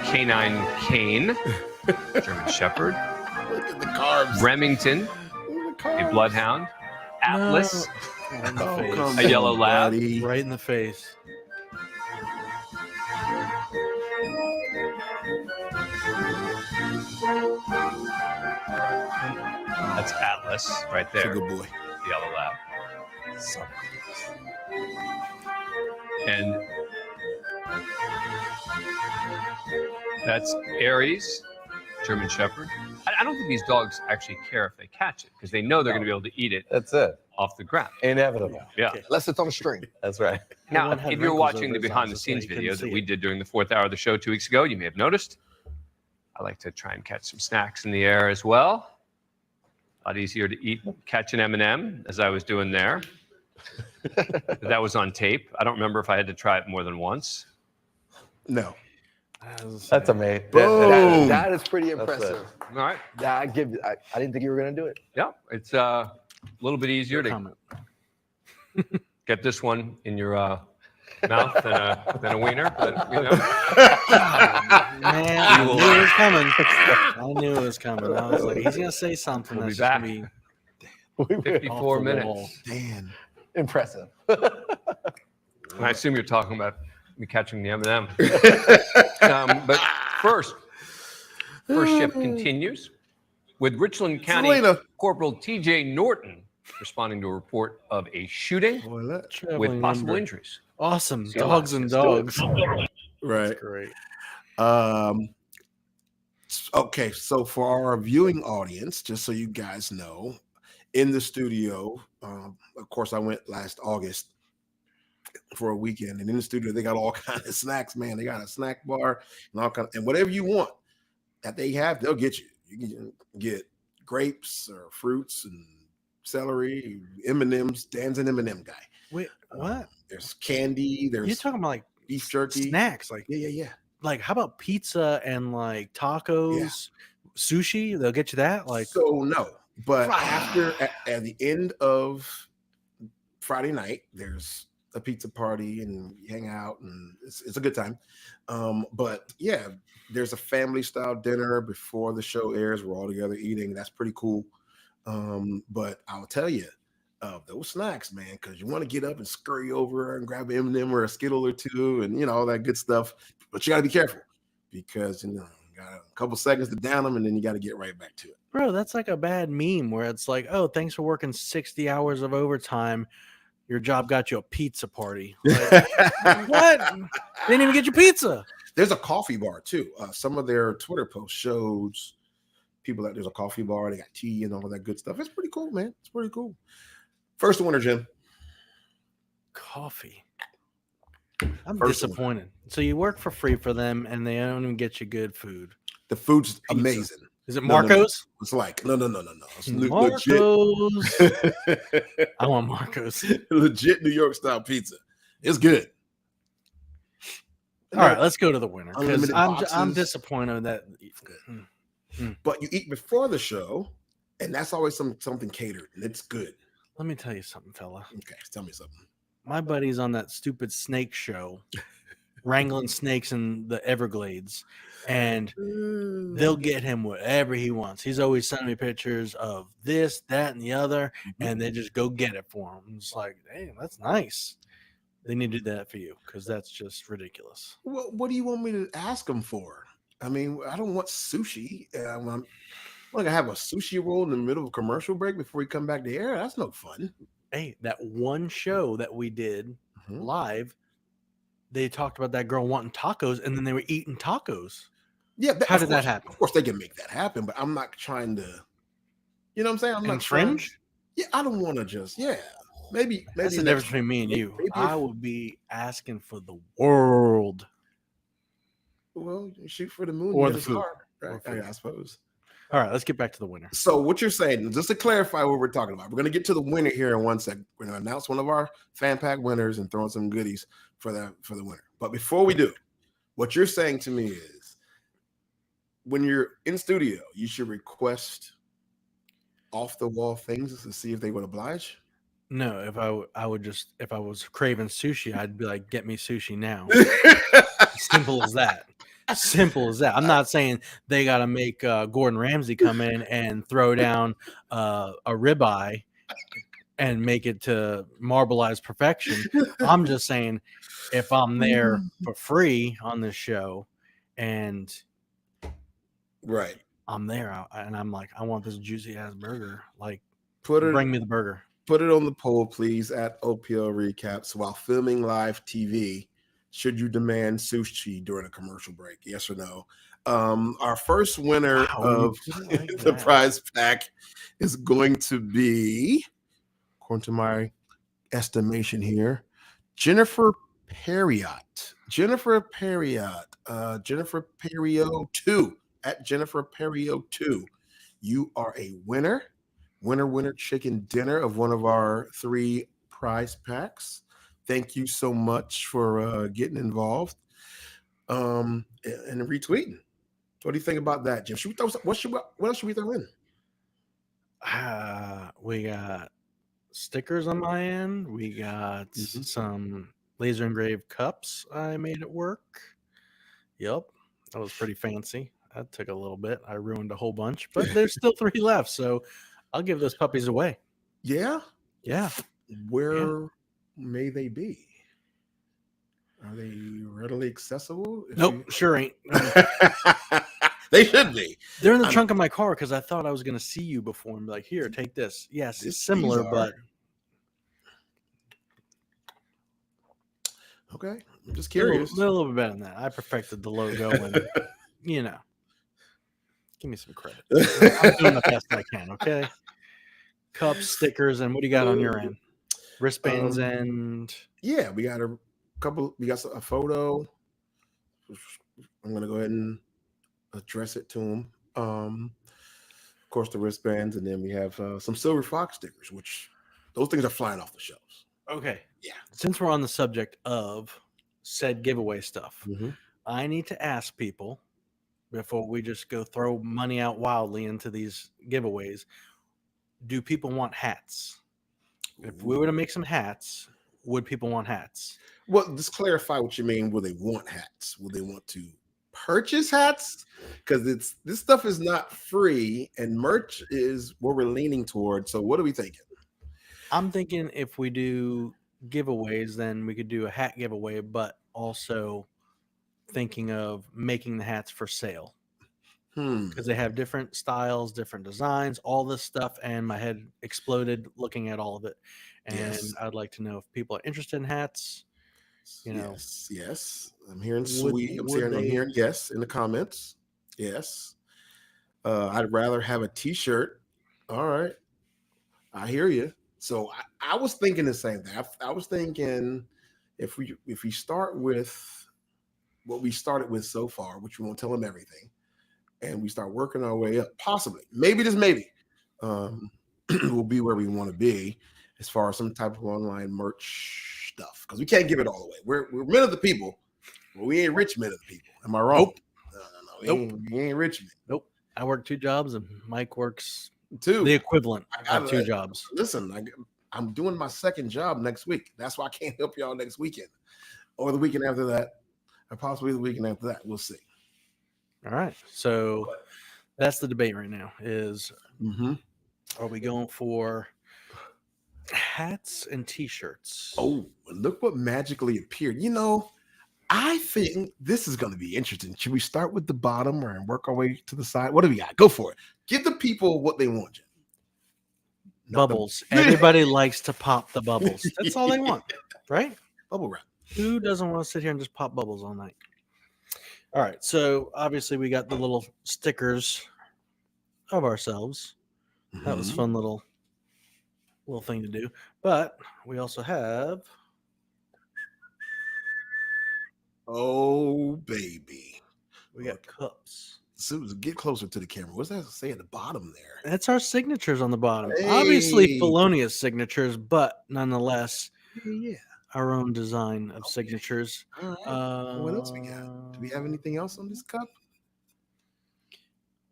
Canine Cane, German Shepherd,
Look at the carbs.
Remington,
Look at the
a
carbs.
Bloodhound, Atlas,
Right in the
Oh,
face.
come
A yellow
on,
lab.
buddy.
Right in the face.
that's Atlas right
That's a
there,
good boy.
the yellow lab. And that's Aries, German Shepherd. I don't think these dogs actually care if they catch it because they know they're going to be able to eat it
That's it.
off the ground.
Inevitable.
Yeah.
Okay. Unless it's on a string.
That's right.
Now,
One had
if you're
wrinkles
watching
over
the
his
behind the
eyes, that's why
scenes
you couldn't
video that
see
we
it.
did during the 4th hour of the show 2 weeks ago, you may have noticed I like to try and catch some snacks in the air as well. A lot easier to eat, catch an M&M as I was doing there. That was on tape. I don't remember if I had to try it more than once.
No.
That's amazing.
Boom.
That is pretty
That's
impressive.
All right.
I didn't think you were going to do it.
Yeah, it's a little bit easier to
Comment.
get this one in your mouth than a wiener, but you know.
Man, I knew it was coming. I knew it was coming. I was like, he's gonna say something
We'll be
that's just
back.
gonna be
54
off the
minutes.
wall.
Dan.
Impressive.
And I assume you're talking about me catching the M&M. But first shift continues with Richland County
Selena.
Corporal T.J. Norton responding to a report of a shooting with
Traveling
possible
number.
injuries.
Awesome.
See,
Dogs and
let's do it.
dogs.
Right.
That's great.
Okay, so for our viewing audience, just so you guys know, in the studio, of course, I went last August for a weekend, and in the studio they got all kinds of snacks. Man, they got a snack bar and all kind and whatever you want that they have, they'll get you. You can get grapes or fruits and celery, M&Ms. Dan's an M&M guy.
Wait, what?
There's candy. There's
You're talking about like
beef jerky,
snacks, like
Yeah.
like how about pizza and like tacos, sushi? They'll get you that. Like,
So no, but after at the end of Friday night, there's a pizza party and you hang out and it's a good time. But yeah, there's a family style dinner before the show airs. We're all together eating. That's pretty cool. But I'll tell you, those snacks, man, because you want to get up and scurry over and grab an M&M or a Skittle or two, and all that good stuff. But you got to be careful because you got a couple seconds to down them, and then you got to get right back to it.
bro, that's like a bad meme where it's like, oh, thanks for working 60 hours of overtime. Your job got you a pizza party. Like, what? Didn't even get your pizza.
There's a coffee bar too. Some of their Twitter posts shows people that there's a coffee bar. They got tea and all that good stuff. It's pretty cool, man. It's pretty cool. First winner, Jim.
Coffee. I'm
First
disappointed. So you work for free for them, and they don't even get you good food.
The food's
Pizza.
amazing.
Is it
No, no, no.
Marco's?
It's like no. It's
Marco's.
legit.
I want Marco's.
Legit New York style pizza. It's good.
All right, let's go to the winner because
Unlimited
I'm
boxes.
disappointed that.
But you eat before the show, and that's always something catered, and it's good.
Let me tell you something, fella.
Okay, tell me something.
My buddy's on that stupid snake show, wrangling snakes in the Everglades, and they'll get him whatever he wants. He's always sending me pictures of this, that, and the other, and they just go get it for him. It's like, damn, that's nice. They need to do that for you because that's just ridiculous.
Well, what do you want me to ask them for? I mean, I don't want sushi. I'm gonna have a sushi roll in the middle of a commercial break before we come back to air. That's no fun.
Hey, that one show that we did live, they talked about that girl wanting tacos, and then they were eating tacos.
Yeah,
How did that happen?
Of course, they can make that happen, but I'm not trying to. You know what I'm saying? I'm not
Infringe?
trying. Yeah, I don't want to just. Yeah, maybe.
That's the difference between me and you.
maybe
I
if-
would be asking for the world.
Well, you shoot for the moon
Or
you hit
the
a
food.
star, right?
Or food.
I suppose.
All right, let's get back to the winner.
So what you're saying, just to clarify what we're talking about, we're going to get to the winner here in 1 second. We're going to announce one of our fan pack winners and throw in some goodies for the winner. But before we do, what you're saying to me is when you're in studio, you should request off the wall things to see if they would oblige.
No, if I would just, if I was craving sushi, I'd be like, get me sushi now. Simple as that. Simple as that. I'm not saying they got to make Gordon Ramsay come in and throw down a ribeye and make it to marbleized perfection. I'm just saying if I'm there for free on this show and
Right.
I'm there and I'm like, I want this juicy ass burger. Like,
Bring
me the burger.
Put it on the poll, please, at OPL Recaps while filming live TV. Should you demand sushi during a commercial break? Yes or no? Our first winner of the prize pack is going to be according to my estimation here. Jennifer Perriott. Jennifer Perriott. Jennifer Perriot 2 at Jennifer Perriot 2. You are a winner. Winner chicken dinner of one of our 3 prize packs. Thank you so much for getting involved and retweeting. What do you think about that, Jim? What else should we throw in?
We got stickers on my end. We got some laser engraved cups I made at work. Yep, that was pretty fancy. That took a little bit. I ruined a whole bunch, but there's still 3 left, so I'll give those puppies away.
Yeah?
Yeah.
Where may they be? Are they readily accessible?
Nope, sure ain't.
They should be.
They're in the trunk of my car because I thought I was going to see you before and be like, here, take this. Yes, it's similar, but.
Okay, I'm just curious.
They're a little bit better than that. I perfected the logo and, you know, give me some credit. I'm doing the best I can, okay? Cups, stickers, and what do you got on your end? Wristbands and...
Yeah, we got a couple. We got a photo. I'm going to go ahead and address it to him. Of course, the wristbands, and then we have some Silver Fox stickers, which those things are flying off the shelves.
Okay.
Yeah.
Since we're on the subject of said giveaway stuff, I need to ask people before we just go throw money out wildly into these giveaways. Do people want hats? If we were to make some hats, would people want hats?
Well, just clarify what you mean. Will they want hats? Will they want to purchase hats? Because this stuff is not free, and merch is what we're leaning towards. So what are we thinking?
I'm thinking if we do giveaways, then we could do a hat giveaway, but also thinking of making the hats for sale. Because they have different styles, different designs, all this stuff, and my head exploded looking at all of it. And I'd like to know if people are interested in hats. You know,
yes. I'm hearing sweet. I'm hearing yes in the comments. Yes. I'd rather have a T-shirt. All right, I hear you. So I was thinking the same thing. I was thinking if we start with what we started with so far, which we won't tell them everything, and we start working our way up, possibly, maybe we'll be where we want to be as far as some type of online merch stuff, because we can't give it all away. We're men of the people, but we ain't rich men of the people. Am I wrong?
Nope.
We ain't rich men.
Nope. I work 2 jobs, and Mike works
2.
The equivalent of 2 jobs.
Listen, I'm doing my 2nd job next week. That's why I can't help y'all next weekend, or the weekend after that, or possibly the weekend after that. We'll see.
All right. So that's the debate right now is are we going for hats and T-shirts?
Oh, look what magically appeared. You know, I think this is going to be interesting. Should we start with the bottom and work our way to the side? What do we got? Go for it. Give the people what they want, Jim.
Bubbles. Everybody likes to pop the bubbles. That's all they want, right?
Bubble wrap.
Who doesn't want to sit here and just pop bubbles all night? All right. So obviously we got the little stickers of ourselves. That was a fun little thing to do. But we also have.
Oh, baby.
We got cups.
Susan, get closer to the camera. What's that say at the bottom there?
That's our signatures on the bottom.
Hey.
Obviously felonious signatures, but nonetheless,
Yeah.
our own design of signatures.
All right. What else we got? Do we have anything else on this cup?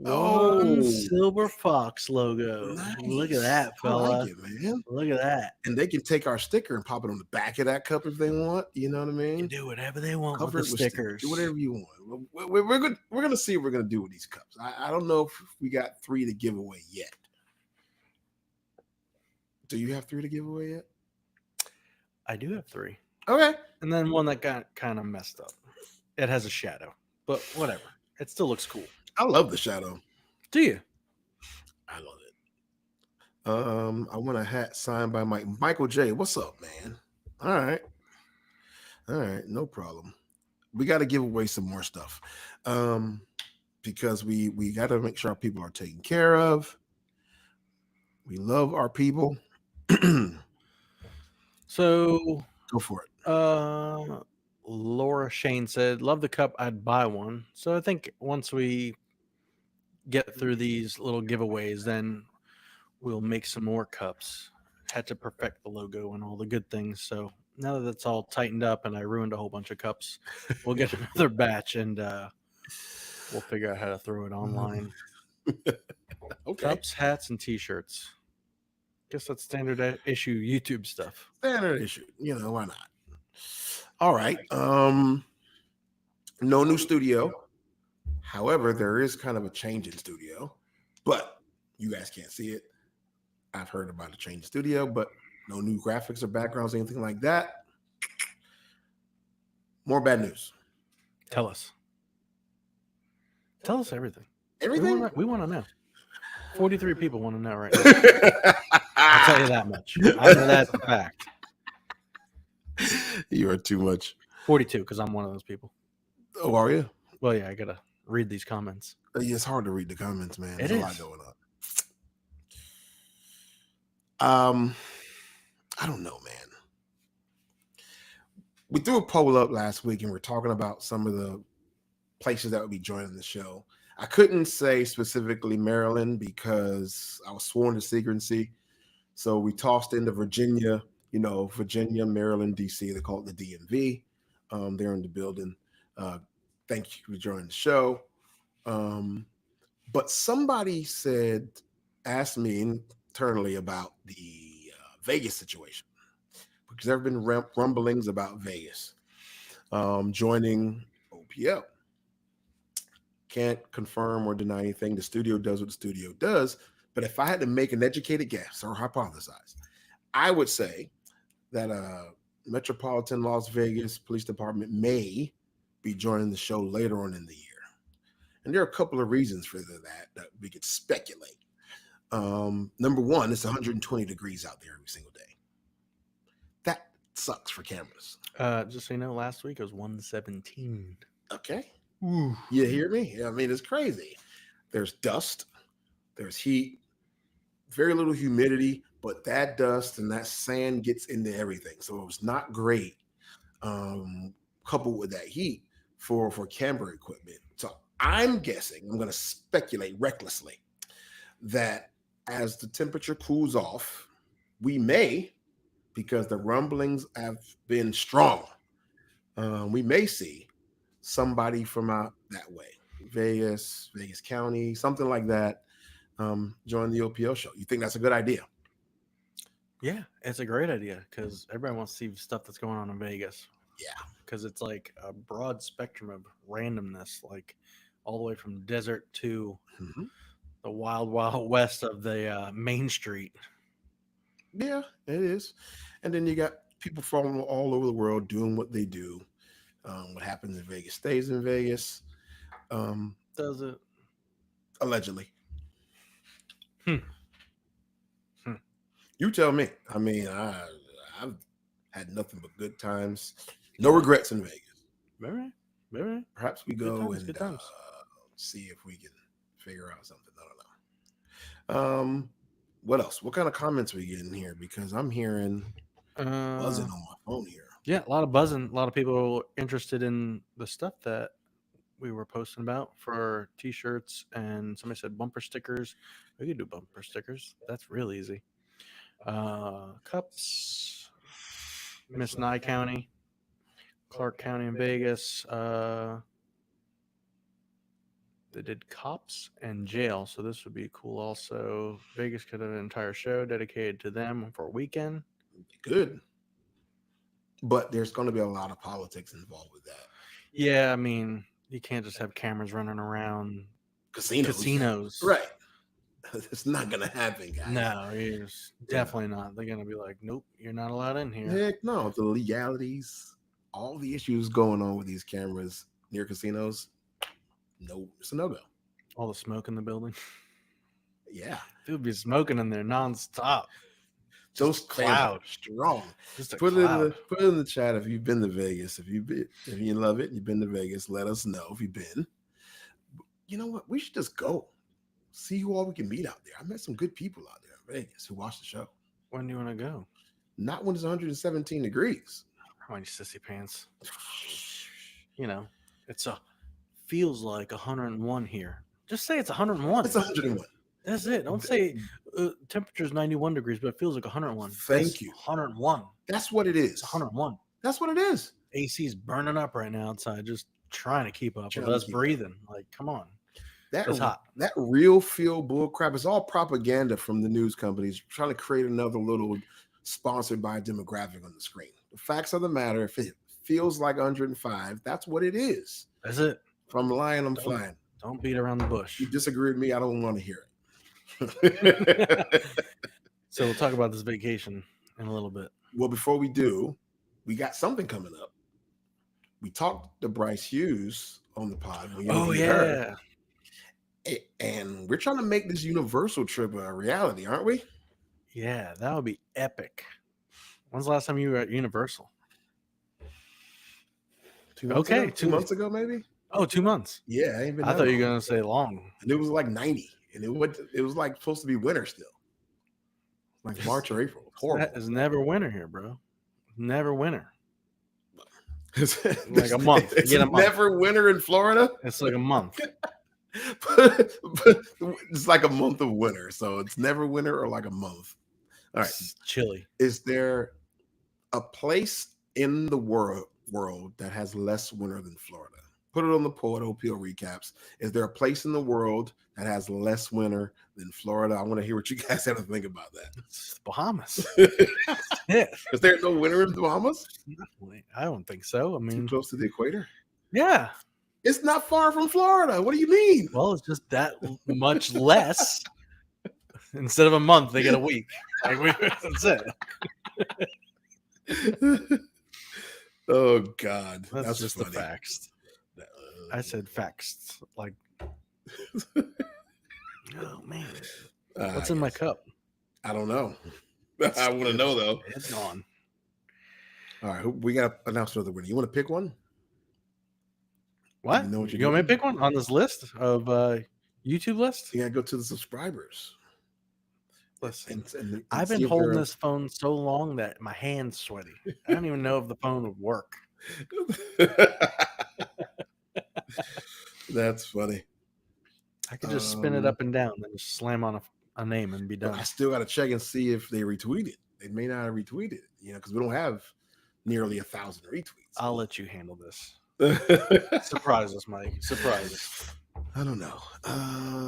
One Silver Fox logo. Nice. Look at that, fella.
I like it, man.
Look at that.
And they can take our sticker and pop it on the back of that cup if they want. You know what I mean?
You do whatever they want with the stickers.
Do whatever you want. We're good. We're gonna see what we're gonna do with these cups. I don't know if we got 3 to give away yet. Do you have 3 to give away yet?
I do have 3.
Okay.
And then one that got kind of messed up. It has a shadow, but whatever. It still looks cool.
I love the shadow.
Do you?
I love it. I want a hat signed by Michael J. What's up, man? All right, no problem. We got to give away some more stuff, because we got to make sure our people are taken care of. We love our people.
So
Go for it.
Laura Shane said, "Love the cup. I'd buy one." So I think once we get through these little giveaways, then we'll make some more cups. Had to perfect the logo and all the good things. So now that it's all tightened up and I ruined a whole bunch of cups, we'll get another batch and we'll figure out how to throw it online.
Okay.
Cups, hats, and T-shirts. Guess that's standard issue YouTube stuff.
Standard issue. Why not? All right. No new studio. However, there is kind of a change in studio, but you guys can't see it. I've heard about a change in studio, but no new graphics or backgrounds, anything like that. More bad news.
Tell us. Tell us everything.
Everything?
We want to know. 43 people want to know right now. I'll tell you that much. I know that's a fact.
You are too much.
42, because I'm one of those people.
Oh, are you?
Well, yeah, I got to read these comments.
It's hard to read the comments, man. There's
a
lot going on. I don't know, man. We threw a poll up last week and we're talking about some of the places that would be joining the show. I couldn't say specifically Maryland because I was sworn to secrecy. So we tossed into Virginia, Virginia, Maryland, DC. They call it the DMV. They're in the building. Thank you for joining the show. But somebody asked me internally about the Vegas situation, because there have been rumblings about Vegas joining OPL. Can't confirm or deny anything. The studio does what the studio does. But if I had to make an educated guess or hypothesize, I would say that Metropolitan Las Vegas Police Department may be joining the show later on in the year. And there are a couple of reasons for that we could speculate. Number one, it's 120 degrees out there every single day. That sucks for cameras.
Just so you know, last week it was 117.
Okay. Ooh. You hear me? I mean, it's crazy. There's dust, there's heat, very little humidity, but that dust and that sand gets into everything. So it was not great, coupled with that heat for camera equipment. So I'm guessing, I'm going to speculate recklessly, that as the temperature cools off, we may, because the rumblings have been strong, we may see somebody from out that way, Vegas County, something like that, join the OPL show. You think that's a good idea?
Yeah, it's a great idea because everybody wants to see stuff that's going on in Vegas.
Yeah,
because it's like a broad spectrum of randomness, like all the way from desert to the wild west of the Main Street.
Yeah, it is. And then you got people from all over the world doing what they do. What happens in Vegas stays in Vegas.
Does it?
Allegedly. You tell me. I mean, I've had nothing but good times. No regrets in Vegas.
Maybe.
Perhaps we
good
go
times,
and see if we can figure out something. I don't know. What else? What kind of comments are we getting here? Because I'm hearing buzzing on my phone here.
Yeah, a lot of buzzing. A lot of people interested in the stuff that we were posting about for T-shirts, and somebody said bumper stickers. We could do bumper stickers. That's real easy. Cups, Miss Nye County, Clark County in Vegas. They did cops and jail, so this would be cool. Also, Vegas could have an entire show dedicated to them for a weekend.
Good. But there's going to be a lot of politics involved with that.
Yeah, I mean, you can't just have cameras running around casinos.
Right. It's not going to happen, guys.
No, it's definitely not. They're going to be like, nope, you're not allowed in here.
Heck no. The legalities, all the issues going on with these cameras near casinos, no, it's a no-go.
All the smoke in the building.
Yeah.
It would be smoking in there nonstop.
Those clouds strong.
Just
put it in the chat if you've been to Vegas. If you love it and you've been to Vegas, let us know if you've been. You know what? We should just go. See who all we can meet out there. I met some good people out there in Vegas who watched the show.
When do you want to go?
Not when it's 117 degrees.
How many sissy pants? You know, feels like 101 here. Just say it's 101.
It's 101.
That's it. Don't say temperature's 91 degrees, but it feels like 101.
Thank you.
101.
That's what it is.
It's 101.
That's what it is.
AC's burning up right now outside, just trying to keep up with us breathing. Like, come on. It's hot.
That real feel bull crap is all propaganda from the news companies trying to create another little sponsored by demographic on the screen. The facts of the matter, if it feels like 105, that's what it is.
That's it.
If I'm lying, I'm flying.
Don't beat around the bush.
You disagree with me, I don't want to hear it.
So we'll talk about this vacation in a little bit.
Well, before we do, we got something coming up. We talked to Bryce Hughes on the pod.
Oh, yeah.
And we're trying to make this Universal trip a reality, aren't we?
Yeah, that would be epic. When's the last time you were at Universal?
2 months ago? 2 months ago, maybe?
Oh, 2 months.
Yeah, I
thought you were going to say long.
And it was like 90. And it was like supposed to be winter still. Like March or April. Horrible.
It's never winter here, bro. Never winter.
It's
like a month.
It's never winter in Florida.
It's like a month.
but it's like a month of winter. So it's never winter or like a month. All right.
It's chilly.
Is there a place in the world that has less winter than Florida? Put it on the poll at OPL Recaps. Is there a place in the world that has less winter than Florida? I want to hear what you guys have to think about that.
It's the Bahamas.
Yeah. Is there no winter in the Bahamas?
I don't think so. I mean,
too close to the equator?
Yeah.
It's not far from Florida. What do you mean?
Well, it's just that much less. Instead of a month, they get a week. That's it.
Oh, God.
That's just funny. The facts. I said facts. Like, oh, man. What's in my cup?
I don't know. I want to know, though.
It's gone.
All right. We got to announce another winner. You want to pick one?
What? You want me to pick one on this list of YouTube list?
You got to go to the subscribers.
Listen, and I've been holding this phone so long that my hand's sweaty. I don't even know if the phone would work.
That's funny.
I could just spin it up and down and just slam on a name and be done.
I still got to check and see if they retweet it. They may not have retweeted it, because we don't have nearly 1,000 retweets.
I'll let you handle this. Surprise us, Mike. Surprise us.
I don't know.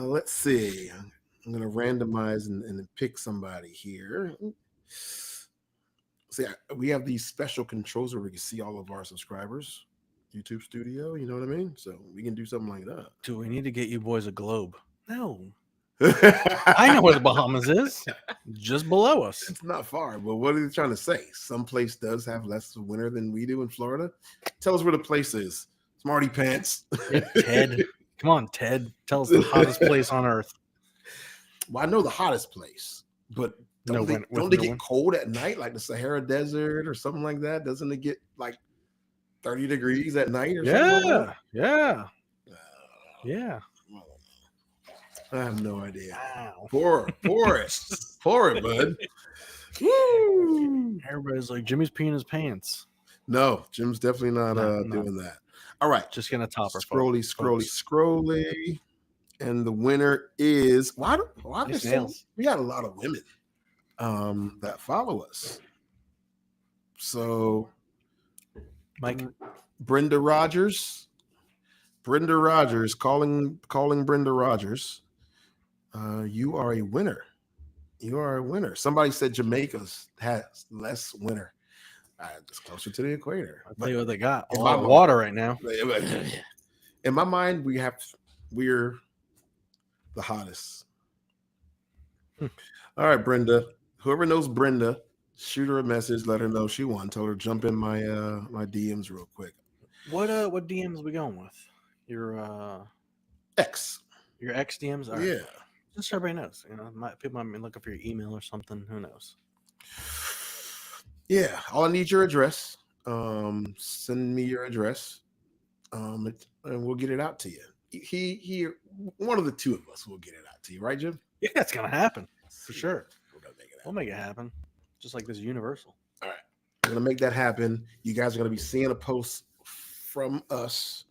Let's see. I'm going to randomize and pick somebody here. See, we have these special controls where we can see all of our subscribers. YouTube Studio, you know what I mean? So we can do something like that.
Do we need to get you boys a globe? No. I know where the Bahamas is. Just below us.
It's not far, but what are they trying to say? Some place does have less winter than we do in Florida. Tell us where the place is. Smarty Pants.
Yeah, Ted. Come on, Ted. Tell us the hottest place on earth.
Well, I know the hottest place, but don't they get cold at night, like the Sahara Desert or something like that? Doesn't it get like 30 degrees at night or something? Like
that? Yeah.
I have no idea. Wow. Pour it, bud.
Woo! Everybody's like, Jimmy's peeing his pants.
No, Jim's definitely not doing that. All right.
Just gonna top her.
Scrolly. And the winner is why we got a lot of women that follow us. So
Mike,
Brenda Rogers calling Brenda Rogers. You are a winner. Somebody said Jamaica has less winter. It's closer to the equator.
I'll tell you what they got. A lot of water right now.
In my mind, we're the hottest. All right, Brenda. Whoever knows Brenda, shoot her a message. Let her know she won. Tell her jump in my my DMs real quick.
What DMs are we going with? Your
X.
Your X DMs? All right.
Yeah.
Just so everybody knows. People might be looking for your email or something. Who knows?
Yeah. All I need your address. Send me your address. And we'll get it out to you. He one of the two of us will get it out to you, right, Jim?
Yeah, it's gonna happen for sure. We'll make it happen, just like this Universal.
We're going to make that happen. You guys are going to be seeing a post from us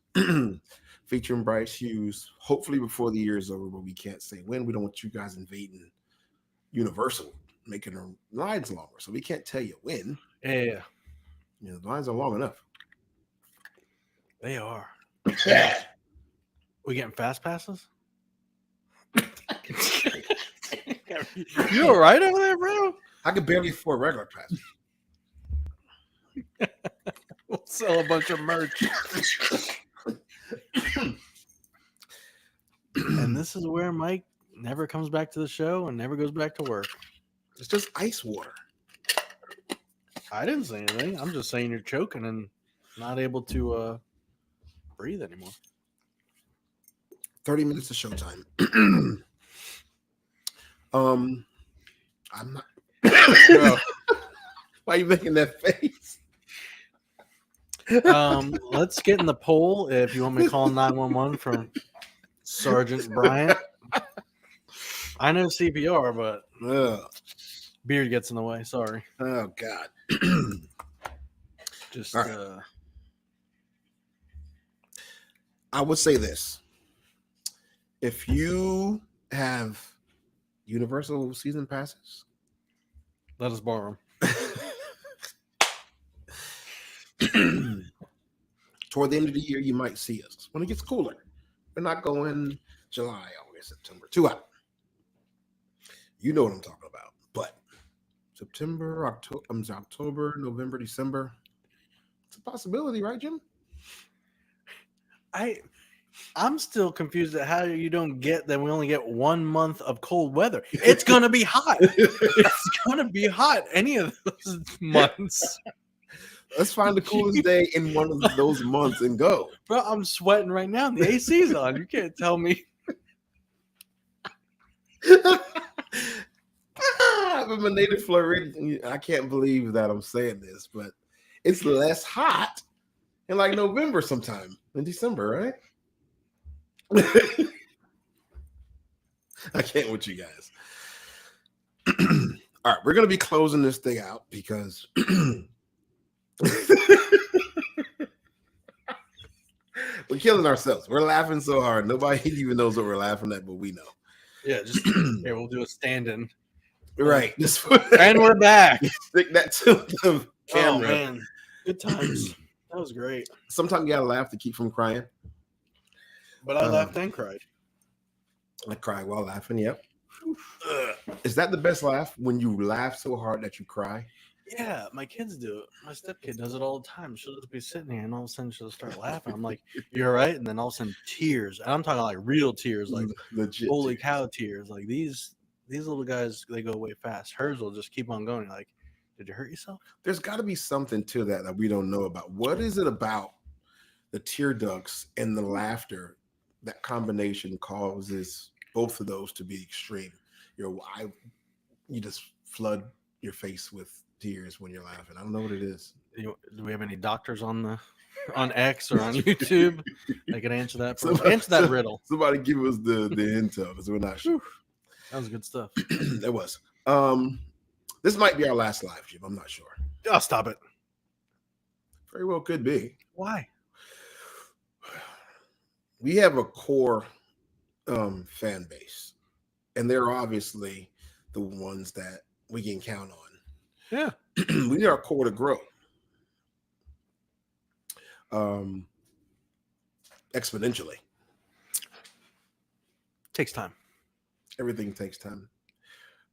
featuring Bryce Hughes, hopefully before the year is over, but we can't say when. We don't want you guys invading Universal, making their lines longer. So we can't tell you when.
Yeah.
The lines are long enough.
They are. We getting fast passes? You all right over there, bro?
I could barely afford regular passes.
We'll sell a bunch of merch. And this is where Mike never comes back to the show and never goes back to work.
It's just ice water.
I didn't say anything. I'm just saying you're choking and not able to breathe anymore.
30 minutes of showtime. I'm not. Why are you making that face?
Let's get in the poll if you want me to call 911 from Sergeant Bryant. I know CPR, but beard gets in the way. Sorry.
Oh God.
Just
right. I would say this: if you have Universal season passes,
let us borrow
them. Toward the end of the year, you might see us when it gets cooler. We're not going July, August, September. Too hot. You know what I'm talking about. But September, October, November, December. It's a possibility, right, Jim?
I'm still confused at how you don't get that we only get 1 month of cold weather. It's gonna be hot. It's gonna be hot any of those months.
Let's find the coolest day in one of those months and go.
Bro, I'm sweating right now. The AC's on. You can't tell me.
I'm a native Floridian. I can't believe that I'm saying this, but it's less hot in like November sometime in December, right? I can't with you guys. All right, we're going to be closing this thing out because we're killing ourselves. We're laughing so hard. Nobody even knows what we're laughing at, but we know.
Yeah, just here, we'll do a stand-in.
Right.
And we're back.
Stick that to the camera.
Oh, man. Good times. That was great.
Sometimes you got to laugh to keep from crying.
But I laughed and cried.
I cried while laughing, yep. Is that the best laugh, when you laugh so hard that you cry?
Yeah, my kids do it. My stepkid does it all the time. She'll just be sitting here and all of a sudden she'll start laughing. I'm like, "You all right?" And then all of a sudden tears. And I'm talking like real tears, like
legit
holy
tears.
cow tears. Like these little guys, they go way fast. Hers will just keep on going. Like, did you hurt yourself?
There's got to be something to that we don't know about. What is it about the tear ducts and the laughter? That combination causes both of those to be extreme. You just flood your face with tears when you're laughing. I don't know what it is.
Do we have any doctors on X or on YouTube that can answer that? Answer that riddle.
Somebody give us the intel because we're not sure.
That was good stuff.
It was. This might be our last live, Jim. I'm not sure.
Oh, stop it.
Very well could be.
Why?
We have a core fan base, and they're obviously the ones that we can count on.
Yeah.
We need our core to grow exponentially.
Takes time.
Everything takes time,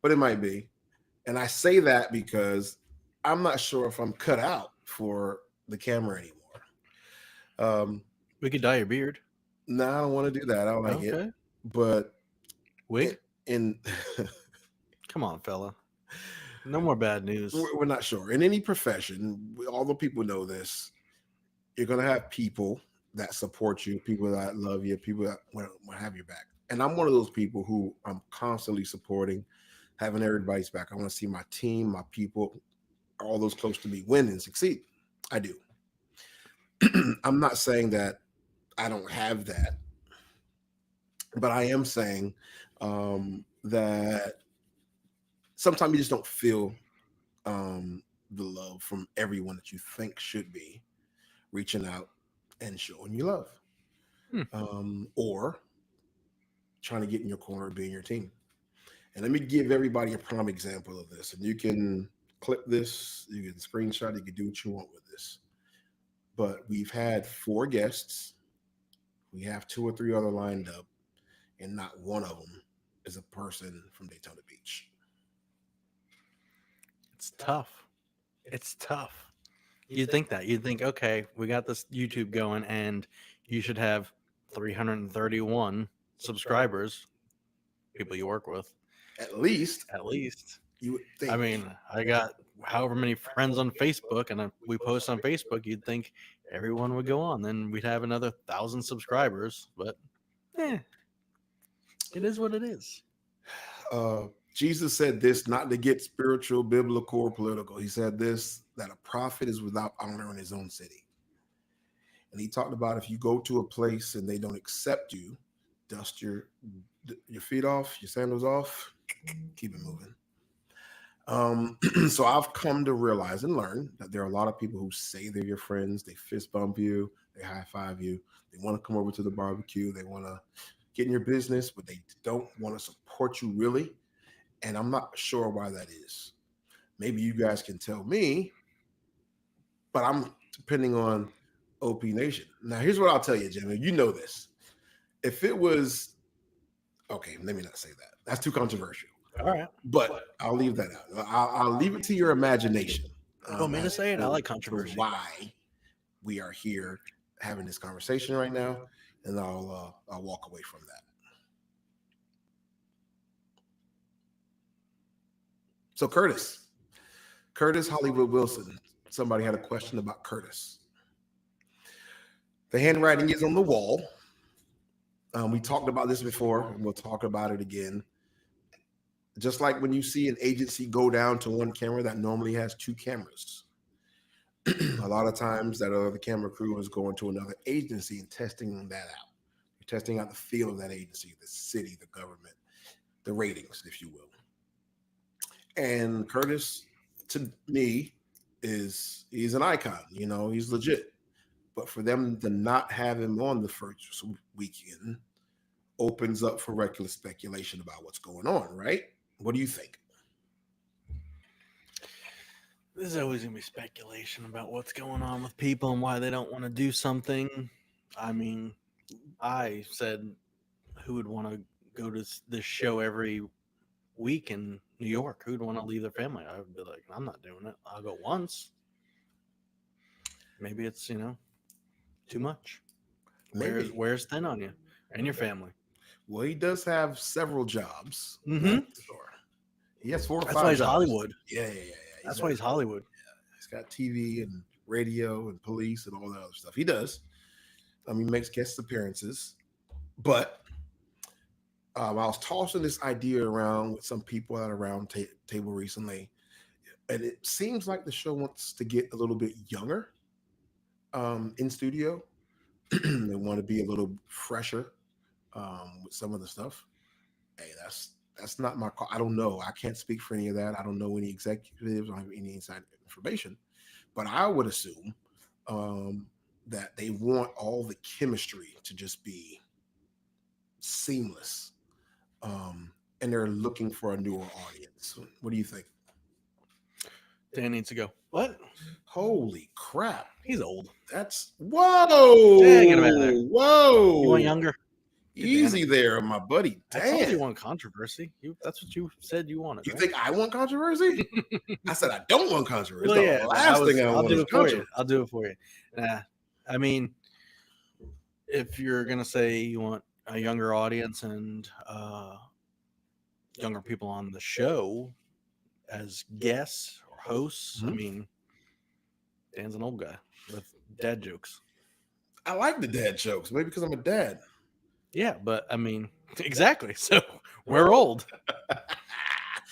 but it might be. And I say that because I'm not sure if I'm cut out for the camera anymore.
We could dye your beard.
No, I don't want to do that. I don't like it. But
wig? Come on, fella. No more bad news.
We're not sure. In any profession, all the people know this. You're going to have people that support you, people that love you, people that want to have your back. And I'm one of those people who I'm constantly supporting, having everybody's back. I want to see my team, my people, all those close to me win and succeed. I do. I'm not saying that I don't have that, but I am saying that sometimes you just don't feel the love from everyone that you think should be reaching out and showing you love, or trying to get in your corner, being your team. And let me give everybody a prime example of this. And you can clip this, you can screenshot, you can do what you want with this. But we've had 4 guests. We have 2 or 3 other lined up, and not one of them is a person from Daytona Beach.
It's tough. It's tough. You'd think that. You'd think, okay, we got this YouTube going, and you should have 331 subscribers, people you work with.
At least. You would think.
I mean, I got however many friends on Facebook, and we post on Facebook. You'd think everyone would go on. Then we'd have another 1,000 subscribers. But it is what it is.
Jesus said this, not to get spiritual, biblical, or political. He said this, that a prophet is without honor in his own city. And he talked about if you go to a place and they don't accept you, dust your feet off, your sandals off, keep it moving. So I've come to realize and learn that there are a lot of people who say they're your friends, they fist bump you, they high five you, they want to come over to the barbecue, they want to get in your business, but they don't want to support you really. And I'm not sure why that is. Maybe you guys can tell me, but I'm depending on OP Nation. Now, here's what I'll tell you, Jimmy. You know this. If it was, okay, let me not say that. That's too controversial.
All right.
But I'll leave that out. I'll leave it to your imagination.
You want me to say it? I like controversy.
Why we are here having this conversation right now, and I'll walk away from that. So Curtis Hollywood Wilson. Somebody had a question about Curtis. The handwriting is on the wall. We talked about this before, and we'll talk about it again. Just like when you see an agency go down to one camera that normally has 2 cameras. A lot of times that other camera crew is going to another agency and testing that out. You're testing out the feel of that agency, the city, the government, the ratings, if you will. And Curtis, to me, he's an icon. You know, he's legit. But for them to not have him on the first weekend opens up for reckless speculation about what's going on, right? What do you think?
There's always going to be speculation about what's going on with people and why they don't want to do something. I mean, I said who would want to go to this show every week in New York? Who'd want to leave their family? I would be like, I'm not doing it. I'll go once. Maybe it's, too much. Wears thin on you and your family.
Well, he does have several jobs.
Mm-hmm.
He has 4 or 5
That's why he's
jobs.
Hollywood.
Yeah.
That's why he's Hollywood.
Yeah. He's got TV and radio and police and all that other stuff. He does. He makes guest appearances. But I was tossing this idea around with some people at a round table recently. And it seems like the show wants to get a little bit younger in studio. They want to be a little fresher with some of the stuff. Hey, that's not my call. I don't know. I can't speak for any of that. I don't know any executives. I don't have any inside information. But I would assume that they want all the chemistry to just be seamless. And they're looking for a newer audience. What do you think?
Dan needs to go. What?
Holy crap.
He's old.
That's whoa.
Dan, get him out of there.
Whoa.
You want younger?
Easy there, my buddy.
I told
Dan.
you want controversy. That's what you said you wanted.
You
right?
think I want controversy? I said I don't want controversy.
Well, yeah,
the last thing I want is controversy.
I'll do it for you. I mean, if you're gonna say you want a younger audience and younger people on the show as guests or hosts, I mean, Dan's an old guy with dad jokes.
I like the dad jokes, maybe because I'm a dad.
Yeah, but I mean, exactly. So we're old.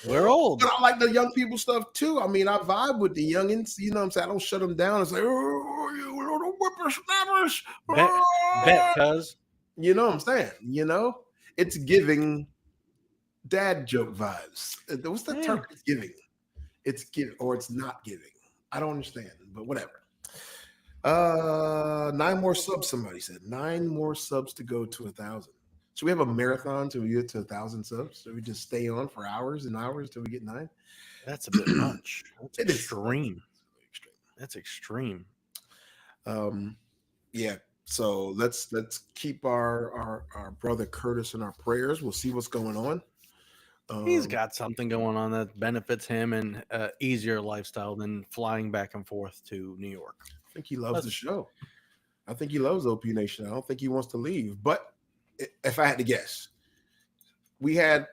We're old.
But I like the young people stuff too. I mean, I vibe with the youngins. You know what I'm saying? I don't shut them down and say, "Oh, you little whippersnappers."
Bet, cuz.
You know what I'm saying? It's giving dad joke vibes. What's that term? It's giving. It's giving, or it's not giving. I don't understand, but whatever. 9 more subs. Somebody said 9 more subs to go to 1,000. Should we have a marathon till we get to 1,000 subs? So we just stay on for hours and hours till we get 9?
That's a bit much. That's
It is.
extreme. That's extreme.
Yeah. So let's keep our brother Curtis in our prayers. We'll see what's going on.
He's got something going on that benefits him and easier lifestyle than flying back and forth to New York.
I think he loves the show. I think he loves OP Nation. I don't think he wants to leave. But if I had to guess, we had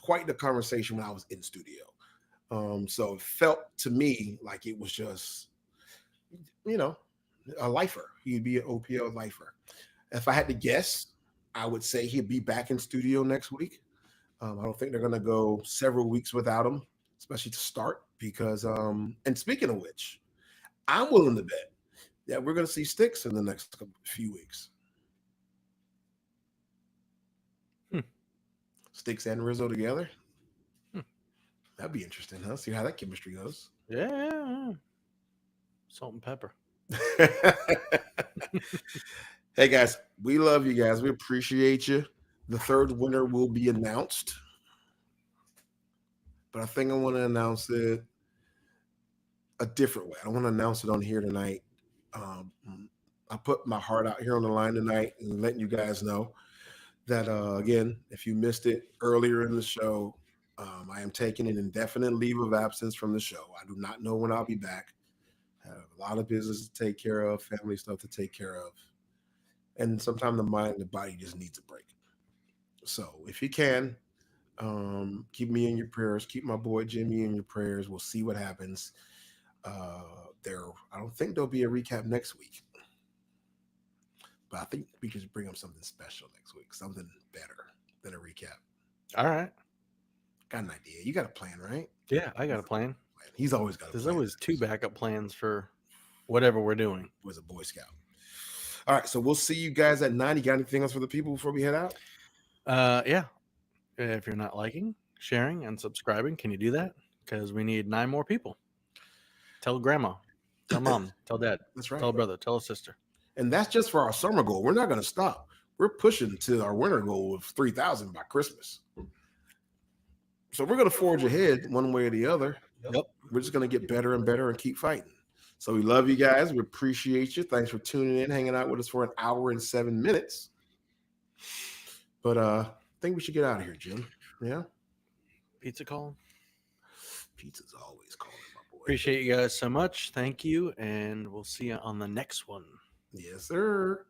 quite the conversation when I was in studio. So it felt to me like it was just, a lifer. He'd be an OPL lifer. If I had to guess, I would say he'd be back in studio next week. I don't think they're going to go several weeks without him, especially to start. Because, and speaking of which, I'm willing to bet that we're going to see Sticks in the next few weeks. Sticks and Rizzo together. That'd be interesting, huh? See how that chemistry goes.
Yeah. Salt and pepper.
Hey, guys, we love you guys. We appreciate you. The third winner will be announced. But I think I want to announce it a different way. I don't want to announce it on here tonight. I put my heart out here on the line tonight and letting you guys know that, again, if you missed it earlier in the show, I am taking an indefinite leave of absence from the show. I do not know when I'll be back. I have a lot of business to take care of, family stuff to take care of. And sometimes the mind and the body just needs a break. So if you can, keep me in your prayers. Keep my boy Jimmy in your prayers. We'll see what happens. I don't think there'll be a recap next week. But I think we could bring up something special next week. Something better than a recap.
All right.
Got an idea. You got a plan, right?
Yeah, I got a plan.
He's always got a
There's
plan.
always 2 backup plans for whatever we're doing.
Was a Boy Scout. All right, so we'll see you guys at 9. You got anything else for the people before we head out?
Yeah. If you're not liking, sharing, and subscribing, can you do that? Because we need 9 more people. Tell grandma, tell mom, tell dad.
That's right.
Tell a brother, tell a sister.
And that's just for our summer goal. We're not going to stop. We're pushing to our winter goal of 3,000 by Christmas. So we're going to forge ahead one way or the other.
Yep.
We're just going to get better and better and keep fighting. So we love you guys. We appreciate you. Thanks for tuning in, hanging out with us for an hour and 7 minutes. But I think we should get out of here, Jim. Yeah?
Pizza calling?
Pizza's always calling, my boy.
Appreciate you guys so much. Thank you. And we'll see you on the next one.
Yes, sir.